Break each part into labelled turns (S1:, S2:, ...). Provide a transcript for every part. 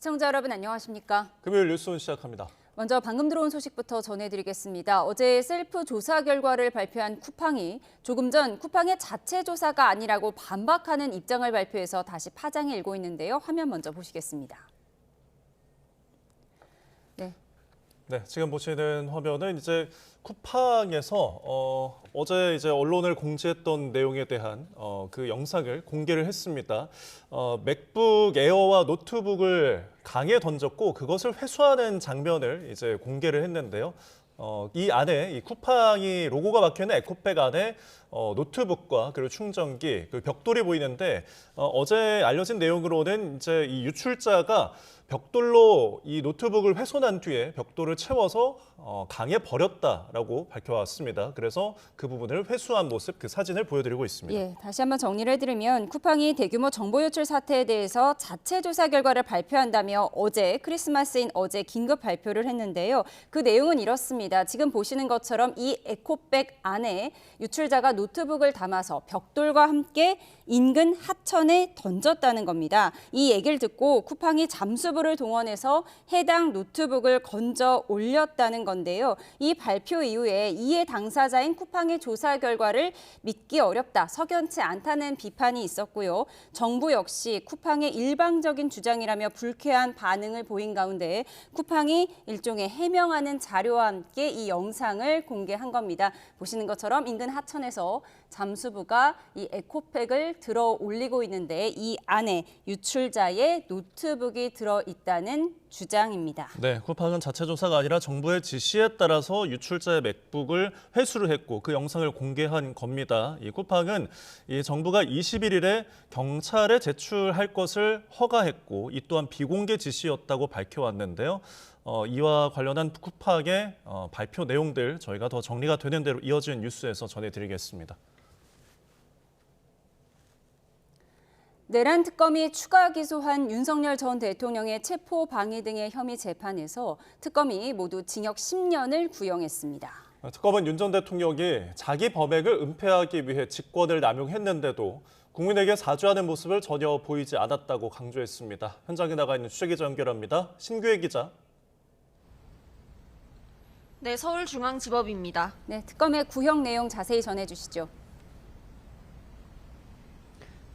S1: 시청자 여러분 안녕하십니까?
S2: 금요일 뉴스온 시작합니다.
S1: 먼저 방금 들어온 소식부터 전해드리겠습니다. 어제 셀프 조사 결과를 발표한 쿠팡이 조금 전 쿠팡의 자체 조사가 아니라고 반박하는 입장을 발표해서 다시 파장이 일고 있는데요. 화면 먼저 보시겠습니다.
S2: 네, 지금 보시는 화면은 이제 쿠팡에서 어제 이제 언론을 공지했던 내용에 대한 그 영상을 공개를 했습니다. 맥북 에어와 노트북을 강에 던졌고 그것을 회수하는 장면을 이제 공개를 했는데요. 이 안에 이 쿠팡이 로고가 박혀있는 에코백 안에 노트북과 그리고 충전기, 그 벽돌이 보이는데 어제 알려진 내용으로는 이제 이 유출자가 벽돌로 이 노트북을 훼손한 뒤에 벽돌을 채워서 강에 버렸다라고 밝혀왔습니다. 그래서 그 부분을 회수한 모습, 그 사진을 보여드리고 있습니다.
S1: 예, 다시 한번 정리를 해드리면 쿠팡이 대규모 정보 유출 사태에 대해서 자체 조사 결과를 발표한다며 어제 크리스마스인 어제 긴급 발표를 했는데요. 그 내용은 이렇습니다. 지금 보시는 것처럼 이 에코백 안에 유출자가 노트북을 담아서 벽돌과 함께 인근 하천에 던졌다는 겁니다. 이 얘기를 듣고 쿠팡이 잠수부를 동원해서 해당 노트북을 건져 올렸다는 건데요. 이 발표 이후에 이해 당사자인 쿠팡의 조사 결과를 믿기 어렵다, 석연치 않다는 비판이 있었고요. 정부 역시 쿠팡의 일방적인 주장이라며 불쾌한 반응을 보인 가운데 쿠팡이 일종의 해명하는 자료와 함께 이 영상을 공개한 겁니다. 보시는 것처럼 인근 하천에서 잠수부가 이 에코백을 들어 올리고 있는데 이 안에 유출자의 노트북이 들어 있다는 주장입니다.
S2: 네, 쿠팡은 자체 조사가 아니라 정부의 지시에 따라서 유출자의 맥북을 회수를 했고 그 영상을 공개한 겁니다. 이 쿠팡은 이 정부가 21일에 경찰에 제출할 것을 허가했고 이 또한 비공개 지시였다고 밝혀왔는데요. 이와 관련한 쿠팡의 발표 내용들 저희가 더 정리가 되는 대로 이어지는 뉴스에서 전해드리겠습니다.
S1: 내란 특검이 추가 기소한 윤석열 전 대통령의 체포 방해 등의 혐의 재판에서 특검이 모두 징역 10년을 구형했습니다.
S2: 특검은 윤 전 대통령이 자기 범행을 은폐하기 위해 직권을 남용했는데도 국민에게 사죄하는 모습을 전혀 보이지 않았다고 강조했습니다. 현장에 나가 있는 취재기자 연결합니다. 신규혜 기자.
S3: 네, 서울중앙지법입니다.
S1: 네, 특검의 구형 내용 자세히 전해주시죠.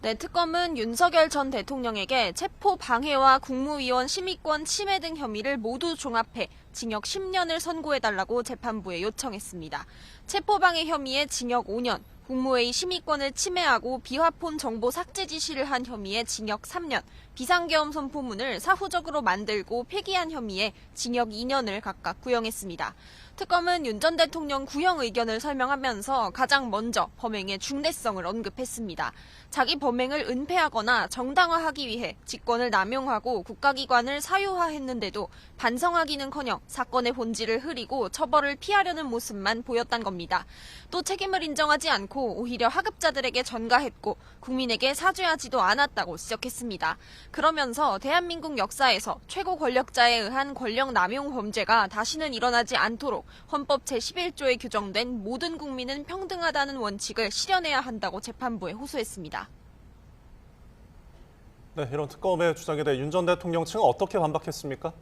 S3: 네, 특검은 윤석열 전 대통령에게 체포 방해와 국무위원 심의권 침해 등 혐의를 모두 종합해 징역 10년을 선고해달라고 재판부에 요청했습니다. 체포 방해 혐의에 징역 5년, 국무회의 심의권을 침해하고 비화폰 정보 삭제 지시를 한 혐의에 징역 3년, 비상계엄 선포문을 사후적으로 만들고 폐기한 혐의에 징역 2년을 각각 구형했습니다. 특검은 윤 전 대통령 구형 의견을 설명하면서 가장 먼저 범행의 중대성을 언급했습니다. 자기 범행을 은폐하거나 정당화하기 위해 직권을 남용하고 국가기관을 사유화했는데도 반성하기는커녕 사건의 본질을 흐리고 처벌을 피하려는 모습만 보였단 겁니다. 또 책임을 인정하지 않고 오히려 하급자들에게 전가했고 국민에게 사죄하지도 않았다고 지적했습니다. 그러면서 대한민국 역사에서 최고 권력자에 의한 권력 남용 범죄가 다시는 일어나지 않도록 헌법 제11조에 규정된 모든 국민은 평등하다는 원칙을 실현해야 한다고 재판부에 호소했습니다.
S2: 네, 이런 특검의 주장에 대해 윤 전 대통령 측은 어떻게 반박했습니까?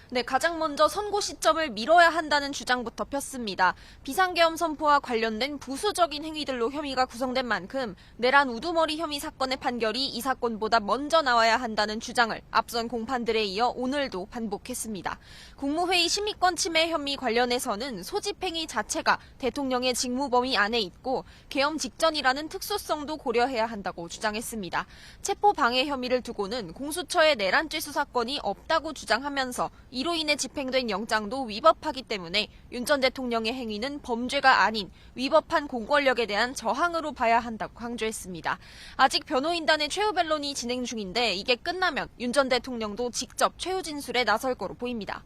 S3: 네, 가장 먼저 선고 시점을 미뤄야 한다는 주장부터 폈습니다. 비상계엄 선포와 관련된 부수적인 행위들로 혐의가 구성된 만큼 내란 우두머리 혐의 사건의 판결이 이 사건보다 먼저 나와야 한다는 주장을 앞선 공판들에 이어 오늘도 반복했습니다. 국무회의 심의권 침해 혐의 관련해서는 소집행위 자체가 대통령의 직무 범위 안에 있고 계엄 직전이라는 특수성도 고려해야 한다고 주장했습니다. 체포 방해 혐의를 두고는 공수처의 내란죄 수사권이 없다고 주장하면서 이로 인해 집행된 영장도 위법하기 때문에 윤 전 대통령의 행위는 범죄가 아닌 위법한 공권력에 대한 저항으로 봐야 한다고 강조했습니다. 아직 변호인단의 최후 변론이 진행 중인데 이게 끝나면 윤 전 대통령도 직접 최후 진술에 나설 거로 보입니다.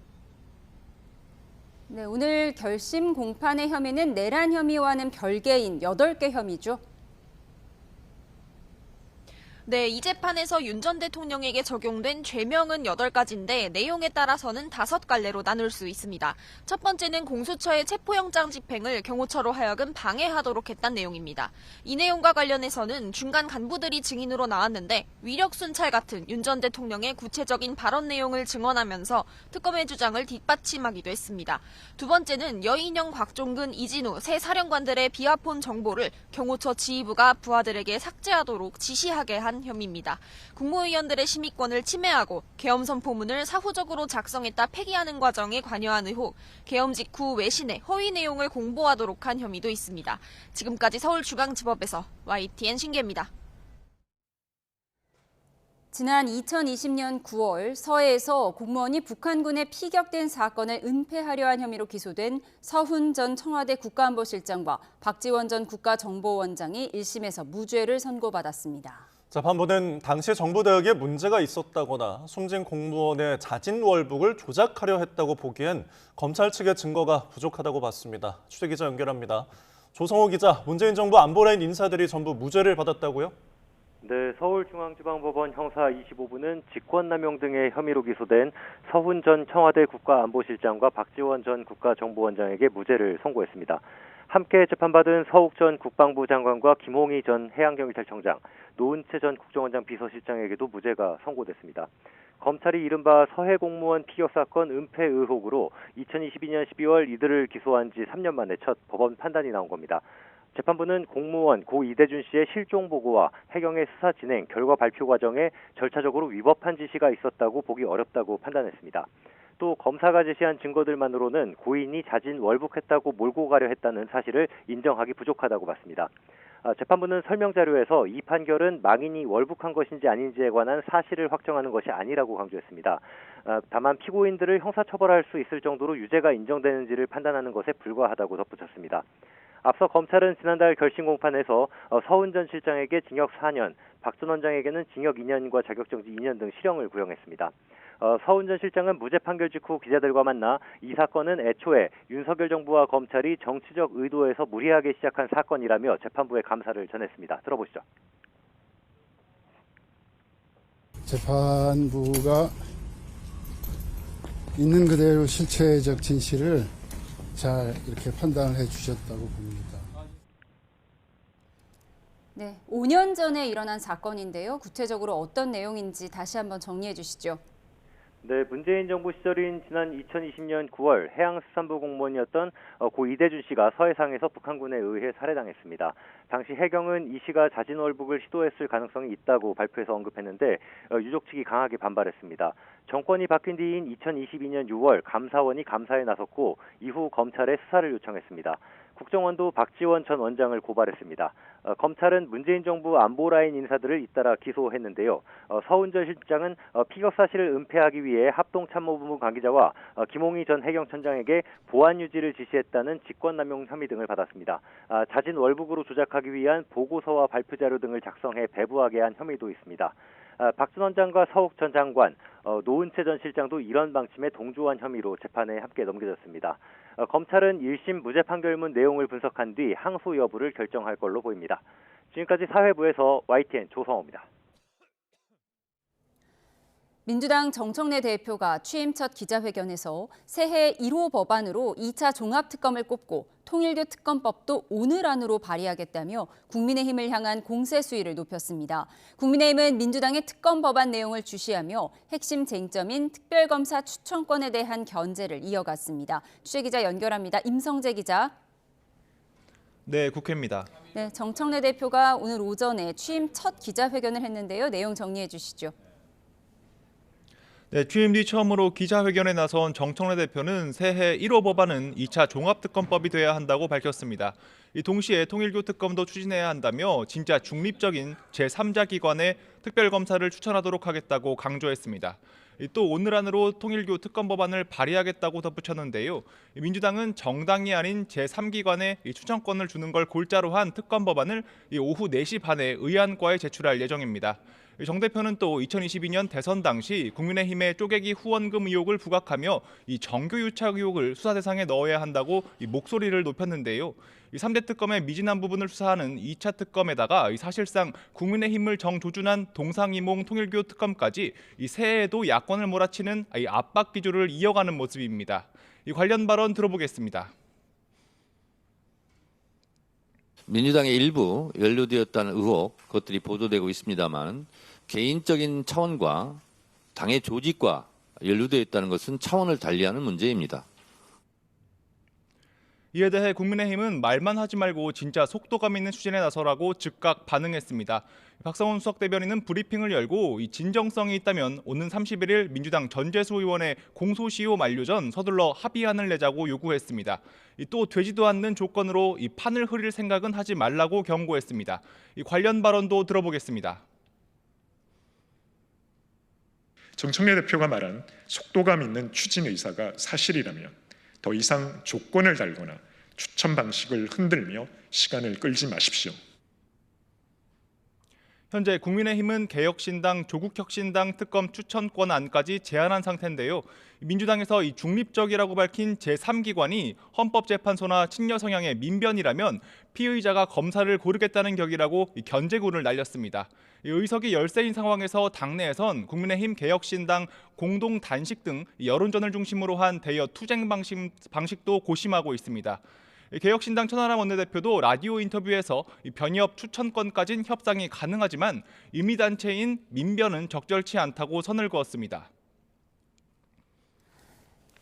S1: 네, 오늘 결심 공판의 혐의는 내란 혐의와는 별개인 8개 혐의죠.
S3: 네, 이 재판에서 윤 전 대통령에게 적용된 죄명은 8가지인데 내용에 따라서는 5갈래로 나눌 수 있습니다. 첫 번째는 공수처의 체포영장 집행을 경호처로 하여금 방해하도록 했다는 내용입니다. 이 내용과 관련해서는 중간 간부들이 증인으로 나왔는데 위력 순찰 같은 윤 전 대통령의 구체적인 발언 내용을 증언하면서 특검의 주장을 뒷받침하기도 했습니다. 두 번째는 여인영, 곽종근, 이진우 세 사령관들의 비하폰 정보를 경호처 지휘부가 부하들에게 삭제하도록 지시하게 한 혐의입니다. 국무위원들의 심의권을 침해하고 계엄 선포문을 사후적으로 작성했다 폐기하는 과정에 관여한 의혹, 계엄 직후 외신에 허위 내용을 공보하도록 한 혐의도 있습니다. 지금까지 서울중앙지법에서 YTN 신계입니다.
S1: 지난 2020년 9월 서해에서 공무원이 북한군에 피격된 사건을 은폐하려 한 혐의로 기소된 서훈 전 청와대 국가안보실장과 박지원 전 국가정보원장이 1심에서 무죄를 선고받았습니다.
S2: 재판부는 당시 정부 대응에 문제가 있었다거나 숨진 공무원의 자진월북을 조작하려 했다고 보기엔 검찰 측의 증거가 부족하다고 봤습니다. 취재기자 연결합니다. 조성호 기자, 문재인 정부 안보라인 인사들이 전부 무죄를 받았다고요?
S4: 네, 서울중앙지방법원 형사 25부는 직권남용 등의 혐의로 기소된 서훈 전 청와대 국가안보실장과 박지원 전 국가정보원장에게 무죄를 선고했습니다. 함께 재판받은 서욱 전 국방부 장관과 김홍희 전 해양경찰청장, 노은채 전 국정원장 비서실장에게도 무죄가 선고됐습니다. 검찰이 이른바 서해 공무원 피격 사건 은폐 의혹으로 2022년 12월 이들을 기소한 지 3년 만에 첫 법원 판단이 나온 겁니다. 재판부는 공무원 고 이대준 씨의 실종 보고와 해경의 수사 진행, 결과 발표 과정에 절차적으로 위법한 지시가 있었다고 보기 어렵다고 판단했습니다. 또 검사가 제시한 증거들만으로는 고인이 자진 월북했다고 몰고 가려 했다는 사실을 인정하기 부족하다고 봤습니다. 재판부는 설명 자료에서 이 판결은 망인이 월북한 것인지 아닌지에 관한 사실을 확정하는 것이 아니라고 강조했습니다. 다만 피고인들을 형사처벌할 수 있을 정도로 유죄가 인정되는지를 판단하는 것에 불과하다고 덧붙였습니다. 앞서 검찰은 지난달 결심 공판에서 서훈 전 실장에게 징역 4년, 박 전 원장에게는 징역 2년과 자격정지 2년 등 실형을 구형했습니다. 서훈 전 실장은 무죄 판결 직후 기자들과 만나 이 사건은 애초에 윤석열 정부와 검찰이 정치적 의도에서 무리하게 시작한 사건이라며 재판부에 감사를 전했습니다. 들어보시죠.
S5: 재판부가 있는 그대로 실체적 진실을 잘 이렇게 판단을 해주셨다고 봅니다.
S1: 네, 5년 전에 일어난 사건인데요. 구체적으로 어떤 내용인지 다시 한번 정리해 주시죠.
S4: 네, 문재인 정부 시절인 지난 2020년 9월 해양수산부 공무원이었던 고 이대준 씨가 서해상에서 북한군에 의해 살해당했습니다. 당시 해경은 이 씨가 자진월북을 시도했을 가능성이 있다고 발표해서 언급했는데 유족 측이 강하게 반발했습니다. 정권이 바뀐 뒤인 2022년 6월 감사원이 감사에 나섰고 이후 검찰에 수사를 요청했습니다. 국정원도 박지원 전 원장을 고발했습니다. 검찰은 문재인 정부 안보라인 인사들을 잇따라 기소했는데요. 서훈 전 실장은 피격 사실을 은폐하기 위해 합동참모본부 관계자와 김홍희 전 해경청장에게 보안 유지를 지시했다는 직권남용 혐의 등을 받았습니다. 자진 월북으로 조작하기 위한 보고서와 발표 자료 등을 작성해 배부하게 한 혐의도 있습니다. 박 전 원장과 서욱 전 장관, 노은채 전 실장도 이런 방침에 동조한 혐의로 재판에 함께 넘겨졌습니다. 검찰은 1심 무죄 판결문 내용을 분석한 뒤 항소 여부를 결정할 걸로 보입니다. 지금까지 사회부에서 YTN 조성호입니다.
S1: 민주당 정청래 대표가 취임 첫 기자회견에서 새해 1호 법안으로 2차 종합특검을 꼽고 통일교 특검법도 오늘 안으로 발의하겠다며 국민의힘을 향한 공세 수위를 높였습니다. 국민의힘은 민주당의 특검 법안 내용을 주시하며 핵심 쟁점인 특별검사 추천권에 대한 견제를 이어갔습니다. 취재기자 연결합니다. 임성재 기자.
S6: 네, 국회입니다.
S1: 네, 정청래 대표가 오늘 오전에 취임 첫 기자회견을 했는데요. 내용 정리해 주시죠.
S6: 네, 취임 뒤 처음으로 기자회견에 나선 정청래 대표는 새해 1호 법안은 2차 종합특검법이 돼야 한다고 밝혔습니다. 동시에 통일교 특검도 추진해야 한다며 진짜 중립적인 제3자 기관의 특별검사를 추천하도록 하겠다고 강조했습니다. 또 오늘 안으로 통일교 특검 법안을 발의하겠다고 덧붙였는데요. 민주당은 정당이 아닌 제3기관에 추천권을 주는 걸 골자로 한 특검 법안을 오후 4시 반에 의안과에 제출할 예정입니다. 정 대표는 또 2022년 대선 당시 국민의힘의 쪼개기 후원금 의혹을 부각하며 이 정교 유착 의혹을 수사 대상에 넣어야 한다고 목소리를 높였는데요. 이 3대 특검의 미진한 부분을 수사하는 2차 특검에다가 사실상 국민의힘을 정조준한 동상이몽 통일교 특검까지 이 새해에도 야권을 몰아치는 이 압박 기조를 이어가는 모습입니다. 이 관련 발언 들어보겠습니다.
S7: 민주당의 일부 연루되었다는 의혹, 그것들이 보도되고 있습니다만 개인적인 차원과 당의 조직과 연루되어 있다는 것은 차원을 달리하는 문제입니다.
S6: 이에 대해 국민의힘은 말만 하지 말고 진짜 속도감 있는 추진에 나서라고 즉각 반응했습니다. 박성훈 수석 대변인은 브리핑을 열고 이 진정성이 있다면 오는 31일 민주당 전재수 의원의 공소시효 만료 전 서둘러 합의안을 내자고 요구했습니다. 또 되지도 않는 조건으로 이 판을 흐릴 생각은 하지 말라고 경고했습니다. 이 관련 발언도 들어보겠습니다.
S8: 정청래 대표가 말한 속도감 있는 추진 의사가 사실이라면 더 이상 조건을 달거나 추천 방식을 흔들며 시간을 끌지 마십시오.
S6: 현재 국민의힘은 개혁신당, 조국혁신당 특검 추천권안까지 제안한 상태인데요. 민주당에서 이 중립적이라고 밝힌 제3기관이 헌법재판소나 친여 성향의 민변이라면 피의자가 검사를 고르겠다는 격이라고 견제구를 날렸습니다. 의석이 열세인 상황에서 당내에선 국민의힘, 개혁신당, 공동단식 등 여론전을 중심으로 한 대여 투쟁 방식도 고심하고 있습니다. 개혁신당 천하람 원내대표도 라디오 인터뷰에서 변협 추천권까지는 협상이 가능하지만 임의단체인 민변은 적절치 않다고 선을 그었습니다.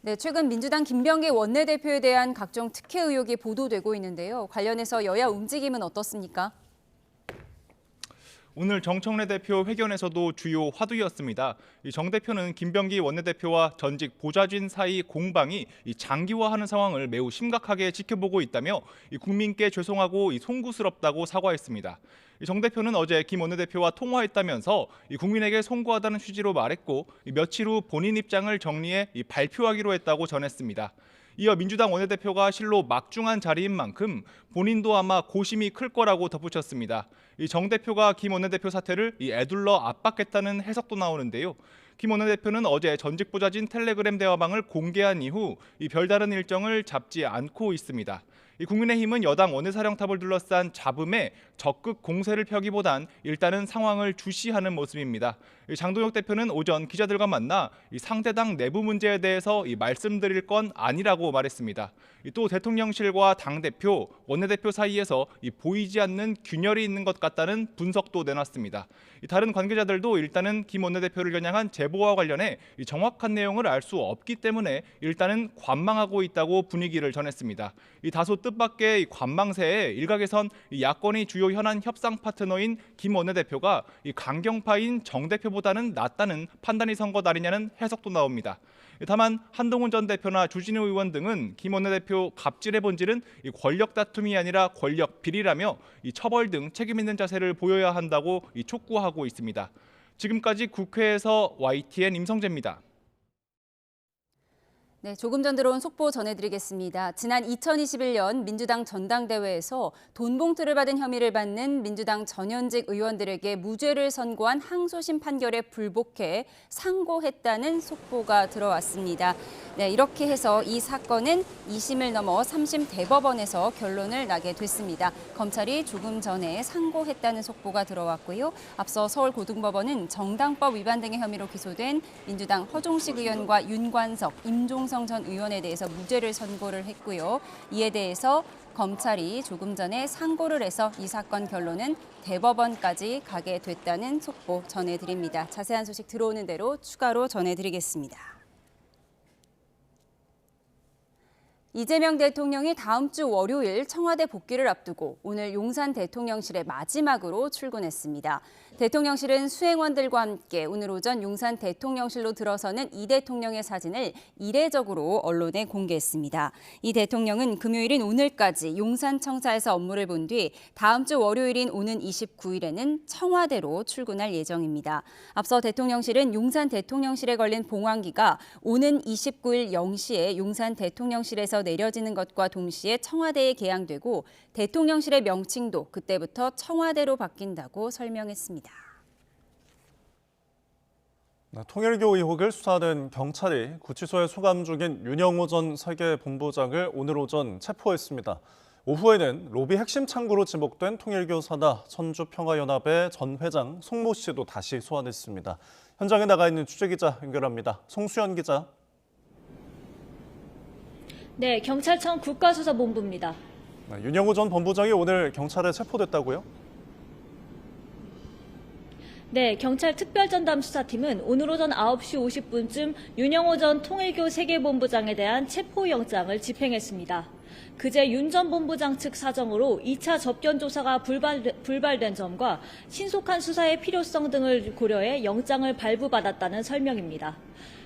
S1: 네, 최근 민주당 김병기 원내대표에 대한 각종 특혜 의혹이 보도되고 있는데요. 관련해서 여야 움직임은 어떻습니까?
S6: 오늘 정청래 대표 회견에서도 주요 화두였습니다. 정 대표는 김병기 원내대표와 전직 보좌진 사이 공방이 장기화하는 상황을 매우 심각하게 지켜보고 있다며 국민께 죄송하고 송구스럽다고 사과했습니다. 정 대표는 어제 김 원내대표와 통화했다면서 국민에게 송구하다는 취지로 말했고 며칠 후 본인 입장을 정리해 발표하기로 했다고 전했습니다. 이어 민주당 원내대표가 실로 막중한 자리인 만큼 본인도 아마 고심이 클 거라고 덧붙였습니다. 정 대표가 김 원내대표 사퇴를 애둘러 압박했다는 해석도 나오는데요. 김 원내대표는 어제 전직 보좌진 텔레그램 대화방을 공개한 이후 별다른 일정을 잡지 않고 있습니다. 국민의힘은 여당 원내사령탑을 둘러싼 잡음에 적극 공세를 펴기보단 일단은 상황을 주시하는 모습입니다. 장동혁 대표는 오전 기자들과 만나 상대당 내부 문제에 대해서 말씀드릴 건 아니라고 말했습니다. 또 대통령실과 당대표, 원내대표 사이에서 보이지 않는 균열이 있는 것 같다는 분석도 내놨습니다. 다른 관계자들도 일단은 김 원내대표를 겨냥한 제보와 관련해 정확한 내용을 알 수 없기 때문에 일단은 관망하고 있다고 분위기를 전했습니다. 다소 뜻밖의 관망세에 일각에선 야권이 주요 현안 협상 파트너인 김 원내대표가 강경파인 정 대표보다는 낫다는 판단이 선 것 아니냐는 해석도 나옵니다. 다만 한동훈 전 대표나 주진우 의원 등은 김 원내대표 갑질의 본질은 권력 다툼이 아니라 권력 비리라며 처벌 등 책임 있는 자세를 보여야 한다고 촉구하고 있습니다. 지금까지 국회에서 YTN 임성재입니다.
S1: 네, 조금 전 들어온 속보 전해드리겠습니다. 지난 2021년 민주당 전당대회에서 돈 봉투를 받은 혐의를 받는 민주당 전현직 의원들에게 무죄를 선고한 항소심 판결에 불복해 상고했다는 속보가 들어왔습니다. 네, 이렇게 해서 이 사건은 2심을 넘어 3심 대법원에서 결론을 나게 됐습니다. 검찰이 조금 전에 상고했다는 속보가 들어왔고요. 앞서 서울고등법원은 정당법 위반 등의 혐의로 기소된 민주당 허종식 의원과 윤관석, 임종성 전 의원에 대해서 무죄를 선고를 했고요. 이에 대해서 검찰이 조금 전에 상고를 해서 이 사건 결론은 대법원까지 가게 됐다는 속보 전해드립니다. 자세한 소식 들어오는 대로 추가로 전해드리겠습니다. 이재명 대통령이 다음 주 월요일 청와대 복귀를 앞두고 오늘 용산 대통령실에 마지막으로 출근했습니다. 대통령실은 수행원들과 함께 오늘 오전 용산 대통령실로 들어서는 이 대통령의 사진을 이례적으로 언론에 공개했습니다. 이 대통령은 금요일인 오늘까지 용산 청사에서 업무를 본 뒤 다음 주 월요일인 오는 29일에는 청와대로 출근할 예정입니다. 앞서 대통령실은 용산 대통령실에 걸린 봉황기가 오는 29일 0시에 용산 대통령실에서 내려지는 것과 동시에 청와대에 개항되고 대통령실의 명칭도 그때부터 청와대로 바뀐다고 설명했습니다.
S2: 통일교 의혹을 수사하는 경찰이 구치소에 수감 중인 윤영호 전 세계본부장을 오늘 오전 체포했습니다. 오후에는 로비 핵심 창구로 지목된 통일교 산하 천주평화연합의 전 회장 송모 씨도 다시 소환했습니다. 현장에 나가 있는 취재기자 연결합니다. 송수연 기자.
S9: 네, 경찰청 국가수사본부입니다.
S2: 윤영호 전 본부장이 오늘 경찰에 체포됐다고요?
S9: 네, 경찰 특별전담 수사팀은 오늘 오전 9시 50분쯤 윤영호 전 통일교 세계본부장에 대한 체포영장을 집행했습니다. 그제 윤 전 본부장 측 사정으로 2차 접견 조사가 불발된 점과 신속한 수사의 필요성 등을 고려해 영장을 발부받았다는 설명입니다.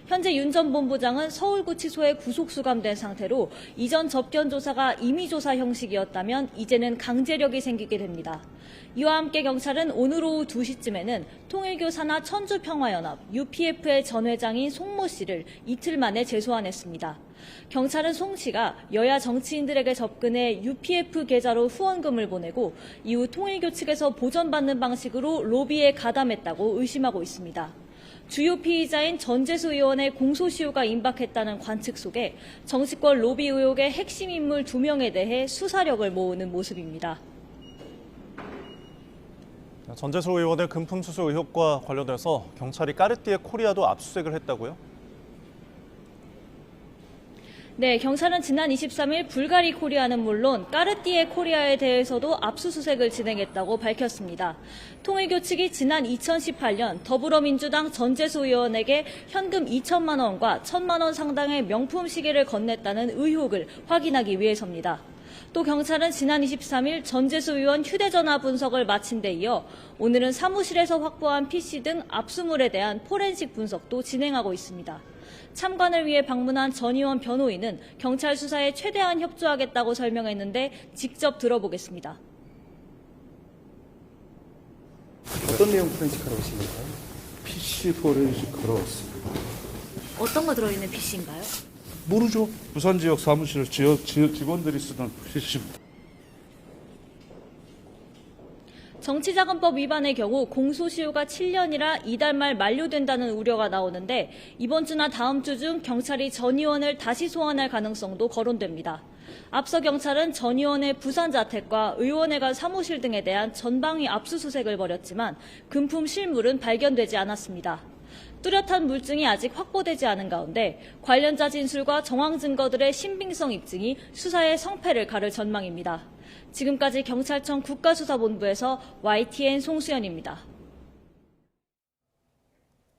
S9: 현재 윤 전 본부장은 서울구치소에 구속 수감된 상태로 이전 접견 조사가 임의 조사 형식이었다면 이제는 강제력이 생기게 됩니다. 이와 함께 경찰은 오늘 오후 2시쯤에는 통일교 산하 천주평화연합 UPF의 전 회장인 송모 씨를 이틀 만에 재소환했습니다. 경찰은 송 씨가 여야 정치인들에게 접근해 UPF 계좌로 후원금을 보내고 이후 통일교 측에서 보전받는 방식으로 로비에 가담했다고 의심하고 있습니다. 주요 피의자인 전재수 의원의 공소시효가 임박했다는 관측 속에 정치권 로비 의혹의 핵심 인물 2명에 대해 수사력을 모으는 모습입니다.
S2: 전재수 의원의 금품 수수 의혹과 관련해서 경찰이 까르띠에 코리아도 압수수색을 했다고요?
S9: 네, 경찰은 지난 23일 불가리 코리아는 물론 까르띠에 코리아에 대해서도 압수수색을 진행했다고 밝혔습니다. 통일교 측이 지난 2018년 더불어민주당 전재수 의원에게 현금 2천만 원과 1천만 원 상당의 명품 시계를 건넸다는 의혹을 확인하기 위해서입니다. 또 경찰은 지난 23일 전재수 의원 휴대전화 분석을 마친 데 이어 오늘은 사무실에서 확보한 PC 등 압수물에 대한 포렌식 분석도 진행하고 있습니다. 참관을 위해 방문한 전 의원 변호인은 경찰 수사에 최대한 협조하겠다고 설명했는데 직접 들어보겠습니다.
S10: 어떤 내용 포렌식하러 오신 건가요?
S5: PC 포렌식하러 왔습니다.
S9: 어떤 거 들어있는 PC인가요?
S10: 모르죠. 부산 지역 사무실 직원들이 쓰던 PC입니다.
S9: 정치자금법 위반의 경우 공소시효가 7년이라 이달 말 만료된다는 우려가 나오는데 이번 주나 다음 주 중 경찰이 전 의원을 다시 소환할 가능성도 거론됩니다. 앞서 경찰은 전 의원의 부산 자택과 의원회관 사무실 등에 대한 전방위 압수수색을 벌였지만 금품 실물은 발견되지 않았습니다. 뚜렷한 물증이 아직 확보되지 않은 가운데 관련자 진술과 정황 증거들의 신빙성 입증이 수사의 성패를 가를 전망입니다. 지금까지 경찰청 국가수사본부에서 YTN 송수연입니다.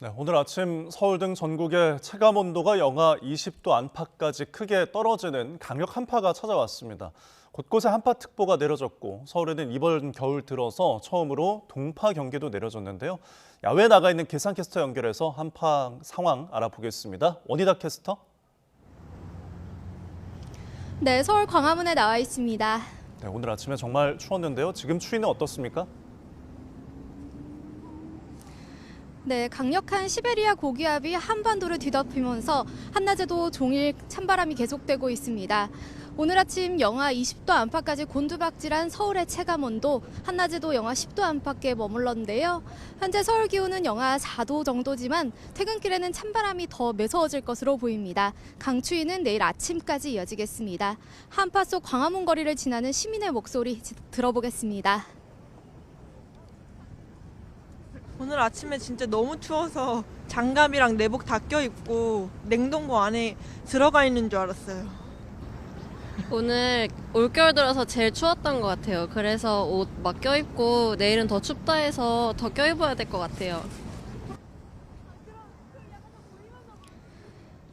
S2: 네, 오늘 아침 서울 등 전국의 체감온도가 영하 20도 안팎까지 크게 떨어지는 강력 한파가 찾아왔습니다. 곳곳에 한파특보가 내려졌고 서울에는 이번 겨울 들어서 처음으로 동파 경계도 내려졌는데요. 야외에 나가 있는 기상캐스터 연결해서 한파 상황 알아보겠습니다. 원희다 캐스터.
S11: 네, 서울 광화문에 나와 있습니다.
S2: 네, 오늘 아침에 정말 추웠는데요. 지금 추위는 어떻습니까?
S11: 네, 강력한 시베리아 고기압이 한반도를 뒤덮이면서 한낮에도 종일 찬바람이 계속되고 있습니다. 오늘 아침 영하 20도 안팎까지 곤두박질한 서울의 체감온도 한낮에도 영하 10도 안팎에 머물렀는데요. 현재 서울 기온은 영하 4도 정도지만 퇴근길에는 찬바람이 더 매서워질 것으로 보입니다. 강추위는 내일 아침까지 이어지겠습니다. 한파 속 광화문 거리를 지나는 시민의 목소리 들어보겠습니다.
S12: 오늘 아침에 진짜 너무 추워서 장갑이랑 내복 다 껴입고 냉동고 안에 들어가 있는 줄 알았어요.
S13: 오늘 올겨울 들어서 제일 추웠던 것 같아요. 그래서 옷 막 껴입고 내일은 더 춥다 해서 더 껴입어야 될 것 같아요.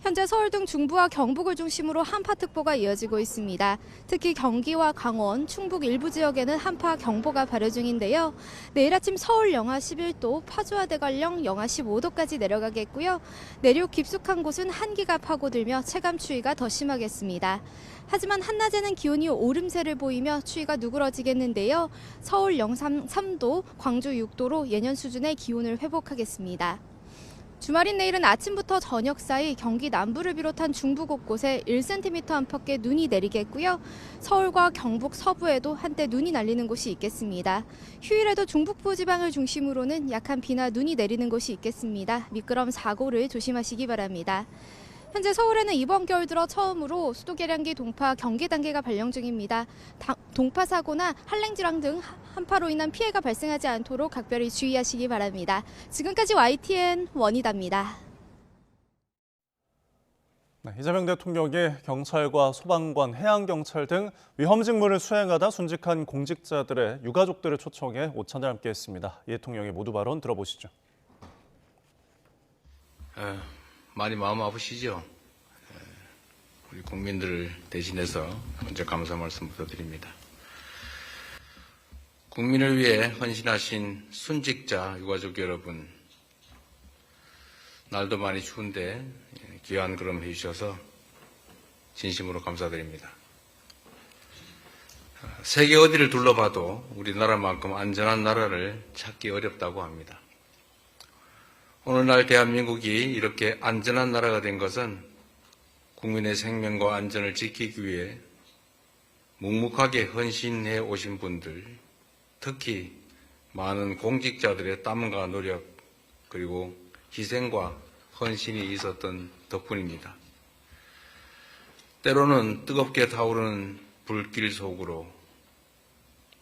S11: 현재 서울 등 중부와 경북을 중심으로 한파특보가 이어지고 있습니다. 특히 경기와 강원, 충북 일부 지역에는 한파 경보가 발효 중인데요. 내일 아침 서울 영하 11도, 파주와 대관령 영하 15도까지 내려가겠고요. 내륙 깊숙한 곳은 한기가 파고들며 체감 추위가 더 심하겠습니다. 하지만 한낮에는 기온이 오름세를 보이며 추위가 누그러지겠는데요. 서울 영상 3도, 광주 6도로 예년 수준의 기온을 회복하겠습니다. 주말인 내일은 아침부터 저녁 사이 경기 남부를 비롯한 중부 곳곳에 1cm 안팎의 눈이 내리겠고요. 서울과 경북 서부에도 한때 눈이 날리는 곳이 있겠습니다. 휴일에도 중북부 지방을 중심으로는 약한 비나 눈이 내리는 곳이 있겠습니다. 미끄럼 사고를 조심하시기 바랍니다. 현재 서울에는 이번 겨울 들어 처음으로 수도 계량기 동파 경계 단계가 발령 중입니다. 동파 사고나 한랭질환 등 한파로 인한 피해가 발생하지 않도록 각별히 주의하시기 바랍니다. 지금까지 YTN 원희다입니다.
S2: 네, 이재명 대통령이 경찰과 소방관, 해양경찰 등 위험 직무를 수행하다 순직한 공직자들의 유가족들을 초청해 오찬을 함께했습니다. 이 대통령의 모두 발언 들어보시죠.
S14: 많이 마음 아프시죠? 우리 국민들을 대신해서 먼저 감사 말씀부터 드립니다. 국민을 위해 헌신하신 순직자 유가족 여러분, 날도 많이 추운데 귀한 걸음 해주셔서 진심으로 감사드립니다. 세계 어디를 둘러봐도 우리나라만큼 안전한 나라를 찾기 어렵다고 합니다. 오늘날 대한민국이 이렇게 안전한 나라가 된 것은 국민의 생명과 안전을 지키기 위해 묵묵하게 헌신해 오신 분들, 특히 많은 공직자들의 땀과 노력 그리고 희생과 헌신이 있었던 덕분입니다. 때로는 뜨겁게 타오르는 불길 속으로,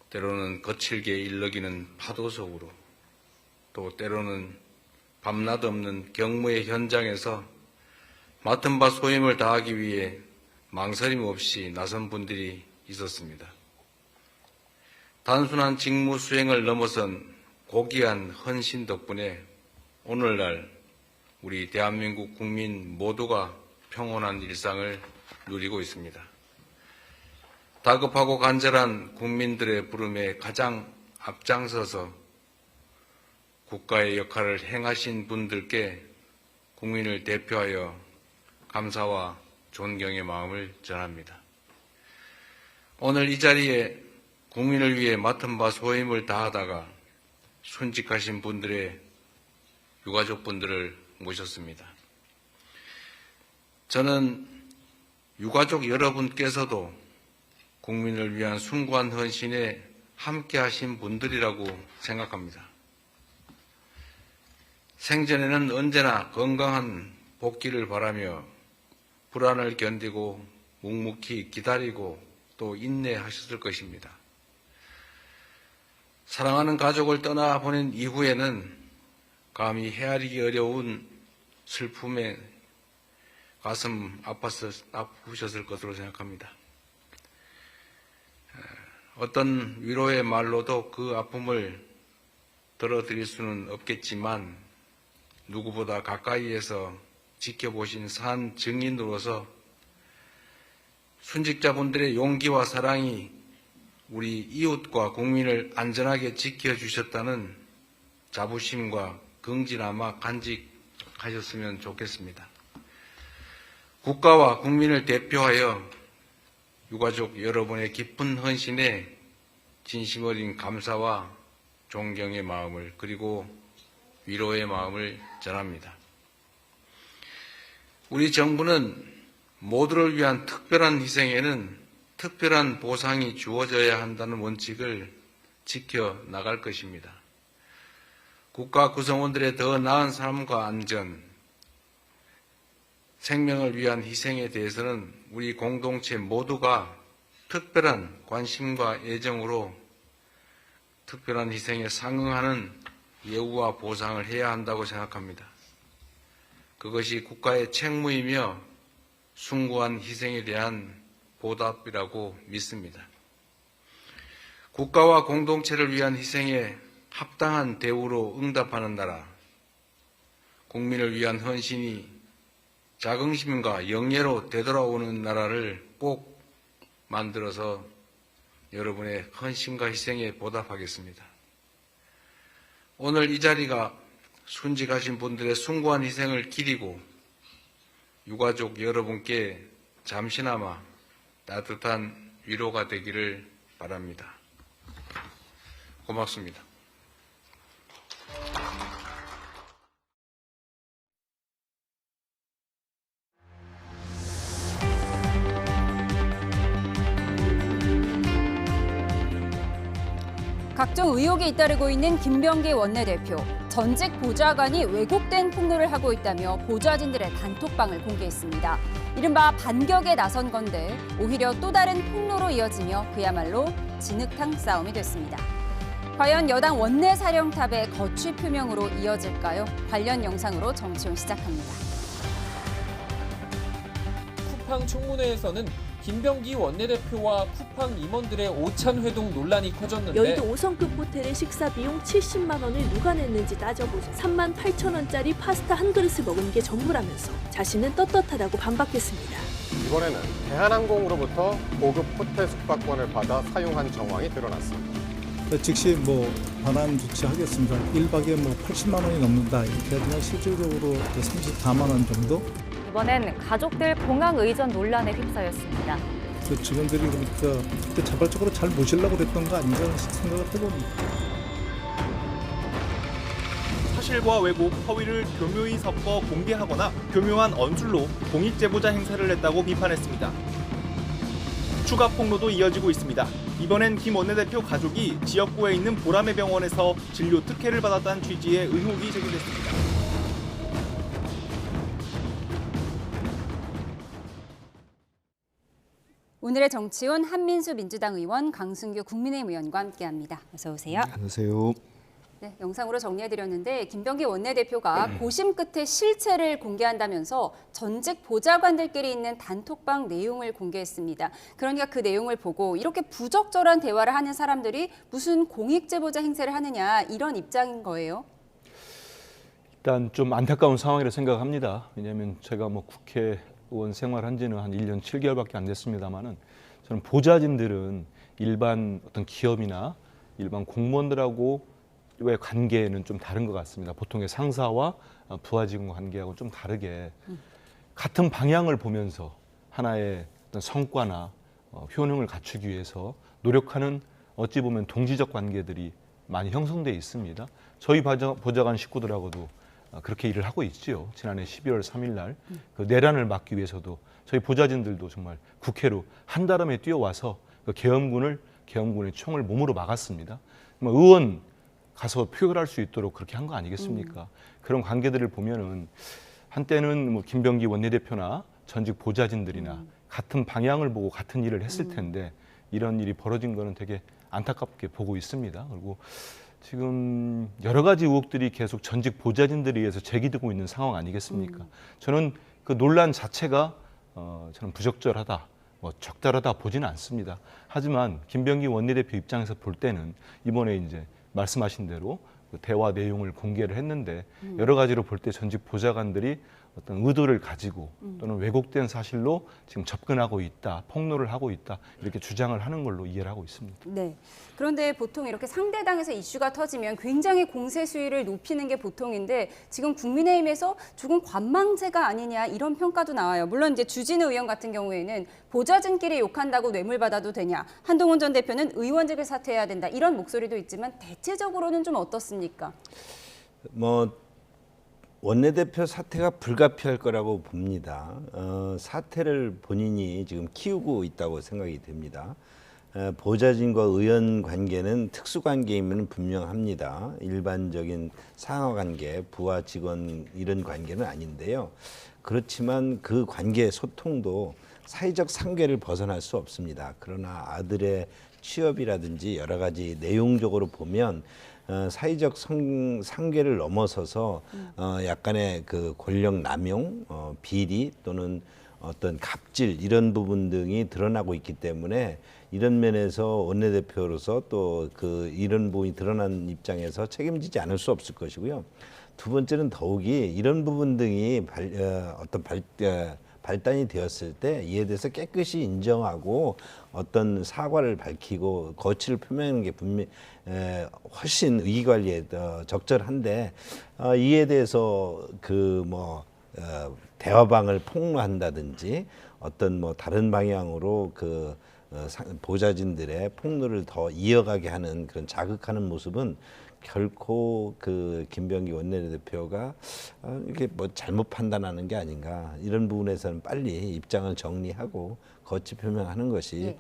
S14: 때로는 거칠게 일렁이는 파도 속으로, 또 때로는 밤낮 없는 경무의 현장에서 맡은 바 소임을 다하기 위해 망설임 없이 나선 분들이 있었습니다. 단순한 직무 수행을 넘어선 고귀한 헌신 덕분에 오늘날 우리 대한민국 국민 모두가 평온한 일상을 누리고 있습니다. 다급하고 간절한 국민들의 부름에 가장 앞장서서 국가의 역할을 행하신 분들께 국민을 대표하여 감사와 존경의 마음을 전합니다. 오늘 이 자리에 국민을 위해 맡은 바 소임을 다하다가 순직하신 분들의 유가족분들을 모셨습니다. 저는 유가족 여러분께서도 국민을 위한 숭고한 헌신에 함께하신 분들이라고 생각합니다. 생전에는 언제나 건강한 복귀를 바라며 불안을 견디고 묵묵히 기다리고 또 인내하셨을 것입니다. 사랑하는 가족을 떠나보낸 이후에는 감히 헤아리기 어려운 슬픔에 가슴 아프셨을 것으로 생각합니다. 어떤 위로의 말로도 그 아픔을 덜어드릴 수는 없겠지만 누구보다 가까이에서 지켜보신 산 증인으로서 순직자분들의 용기와 사랑이 우리 이웃과 국민을 안전하게 지켜주셨다는 자부심과 긍지나마 간직하셨으면 좋겠습니다. 국가와 국민을 대표하여 유가족 여러분의 깊은 헌신에 진심 어린 감사와 존경의 마음을 그리고 위로의 마음을 전합니다. 우리 정부는 모두를 위한 특별한 희생에는 특별한 보상이 주어져야 한다는 원칙을 지켜나갈 것입니다. 국가 구성원들의 더 나은 삶과 안전, 생명을 위한 희생에 대해서는 우리 공동체 모두가 특별한 관심과 애정으로 특별한 희생에 상응하는 예우와 보상을 해야 한다고 생각합니다. 그것이 국가의 책무이며 숭고한 희생에 대한 보답이라고 믿습니다. 국가와 공동체를 위한 희생에 합당한 대우로 응답하는 나라, 국민을 위한 헌신이 자긍심과 영예로 되돌아오는 나라를 꼭 만들어서 여러분의 헌신과 희생에 보답하겠습니다. 오늘 이 자리가 순직하신 분들의 숭고한 희생을 기리고 유가족 여러분께 잠시나마 따뜻한 위로가 되기를 바랍니다. 고맙습니다.
S1: 각종 의혹에 잇따르고 있는 김병기 원내대표. 전직 보좌관이 왜곡된 폭로를 하고 있다며 보좌진들의 단톡방을 공개했습니다. 이른바 반격에 나선 건데 오히려 또 다른 폭로로 이어지며 그야말로 진흙탕 싸움이 됐습니다. 과연 여당 원내사령탑의 거취 표명으로 이어질까요? 관련 영상으로 정치원 시작합니다.
S15: 쿠팡 청문회에서는 김병기 원내대표와 쿠팡 임원들의 오찬 회동 논란이 커졌는데
S16: 여의도 5성급 호텔의 식사 비용 70만 원을 누가 냈는지 따져보자 3만 8천 원짜리 파스타 한 그릇을 먹은 게 전부라면서 자신은 떳떳하다고 반박했습니다.
S17: 이번에는 대한항공으로부터 고급 호텔 숙박권을 받아 사용한 정황이 드러났습니다.
S18: 즉시 반환 조치하겠습니다. 1박에 80만 원이 넘는다. 이렇게 하면 실질적으로 34만 원 정도.
S19: 이번엔 가족들 공항 의전 논란에 휩싸였습니다.
S18: 직원들이 그러니까 자발적으로 잘 모시려고 그랬던 거 아닌가 생각을 해봅니다.
S6: 사실과 왜곡, 허위를 교묘히 섞어 공개하거나 교묘한 언술로 공익제보자 행세를 했다고 비판했습니다. 추가 폭로도 이어지고 있습니다. 이번엔 김 원내대표 가족이 지역구에 있는 보라매 병원에서 진료 특혜를 받았다는 취지의 의혹이 제기됐습니다.
S1: 오늘의 정치원 한민수 민주당 의원, 강승규 국민의힘 의원과 함께합니다. 어서 오세요.
S20: 안녕하세요.
S1: 네, 영상으로 정리해드렸는데 김병기 원내대표가 고심 끝에 실체를 공개한다면서 전직 보좌관들끼리 있는 단톡방 내용을 공개했습니다. 그러니까 그 내용을 보고 이렇게 부적절한 대화를 하는 사람들이 무슨 공익제보자 행세를 하느냐 이런 입장인 거예요.
S20: 일단 좀 안타까운 상황이라 생각합니다. 왜냐하면 제가 국회의원 생활한 지는 한 1년 7개월밖에 안 됐습니다만은 저는 보좌진들은 일반 어떤 기업이나 일반 공무원들하고 의 관계는 좀 다른 것 같습니다. 보통의 상사와 부하 직원 관계하고 좀 다르게 같은 방향을 보면서 하나의 어떤 성과나 효능을 갖추기 위해서 노력하는 어찌 보면 동지적 관계들이 많이 형성돼 있습니다. 저희 보좌관 식구들하고도 그렇게 일을 하고 있지요. 지난해 12월 3일 날 그 내란을 막기 위해서도 저희 보좌진들도 정말 국회로 한달음에 뛰어와서 그 계엄군의 총을 몸으로 막았습니다. 의원 가서 표결할 수 있도록 그렇게 한 거 아니겠습니까? 그런 관계들을 보면은 한때는 김병기 원내대표나 전직 보좌진들이나 같은 방향을 보고 같은 일을 했을 텐데 이런 일이 벌어진 거는 되게 안타깝게 보고 있습니다. 그리고 지금 여러 가지 의혹들이 계속 전직 보좌진들에 의해서 제기되고 있는 상황 아니겠습니까? 저는 그 논란 자체가 저는 부적절하다, 적절하다 보지는 않습니다. 하지만 김병기 원내대표 입장에서 볼 때는 이번에 이제 말씀하신 대로 대화 내용을 공개를 했는데 여러 가지로 볼 때 전직 보좌관들이 어떤 의도를 가지고 또는 왜곡된 사실로 지금 접근하고 있다, 폭로를 하고 있다 이렇게 주장을 하는 걸로 이해를 하고 있습니다.
S1: 네. 그런데 보통 이렇게 상대당에서 이슈가 터지면 굉장히 공세 수위를 높이는 게 보통인데 지금 국민의힘에서 조금 관망세가 아니냐 이런 평가도 나와요. 물론 이제 주진우 의원 같은 경우에는 보좌진끼리 욕한다고 뇌물받아도 되냐, 한동훈 전 대표는 의원직을 사퇴해야 된다 이런 목소리도 있지만 대체적으로는 좀 어떻습니까?
S21: 원내대표 사퇴가 불가피할 거라고 봅니다. 사퇴를 본인이 지금 키우고 있다고 생각이 됩니다. 보좌진과 의원 관계는 특수관계임은 분명합니다. 일반적인 상하관계, 부하 직원 이런 관계는 아닌데요. 그렇지만 그 관계 소통도 사회적 상계를 벗어날 수 없습니다. 그러나 아들의 취업이라든지 여러 가지 내용적으로 보면 사회적 상계를 넘어서서 약간의 그 권력 남용, 비리 또는 어떤 갑질 이런 부분 등이 드러나고 있기 때문에 이런 면에서 원내대표로서 또 그 이런 부분이 드러난 입장에서 책임지지 않을 수 없을 것이고요. 두 번째는 더욱이 이런 부분 등이 발단이 되었을 때 이에 대해서 깨끗이 인정하고 어떤 사과를 밝히고 거취를 표명하는 게 훨씬 의기관리에 적절한데 이에 대해서 대화방을 폭로한다든지 어떤 다른 방향으로 보좌진들의 폭로를 더 이어가게 하는 그런 자극하는 모습은 결코 김병기 원내대표가 이렇게 잘못 판단하는 게 아닌가 이런 부분에서는 빨리 입장을 정리하고 거취 표명하는 것이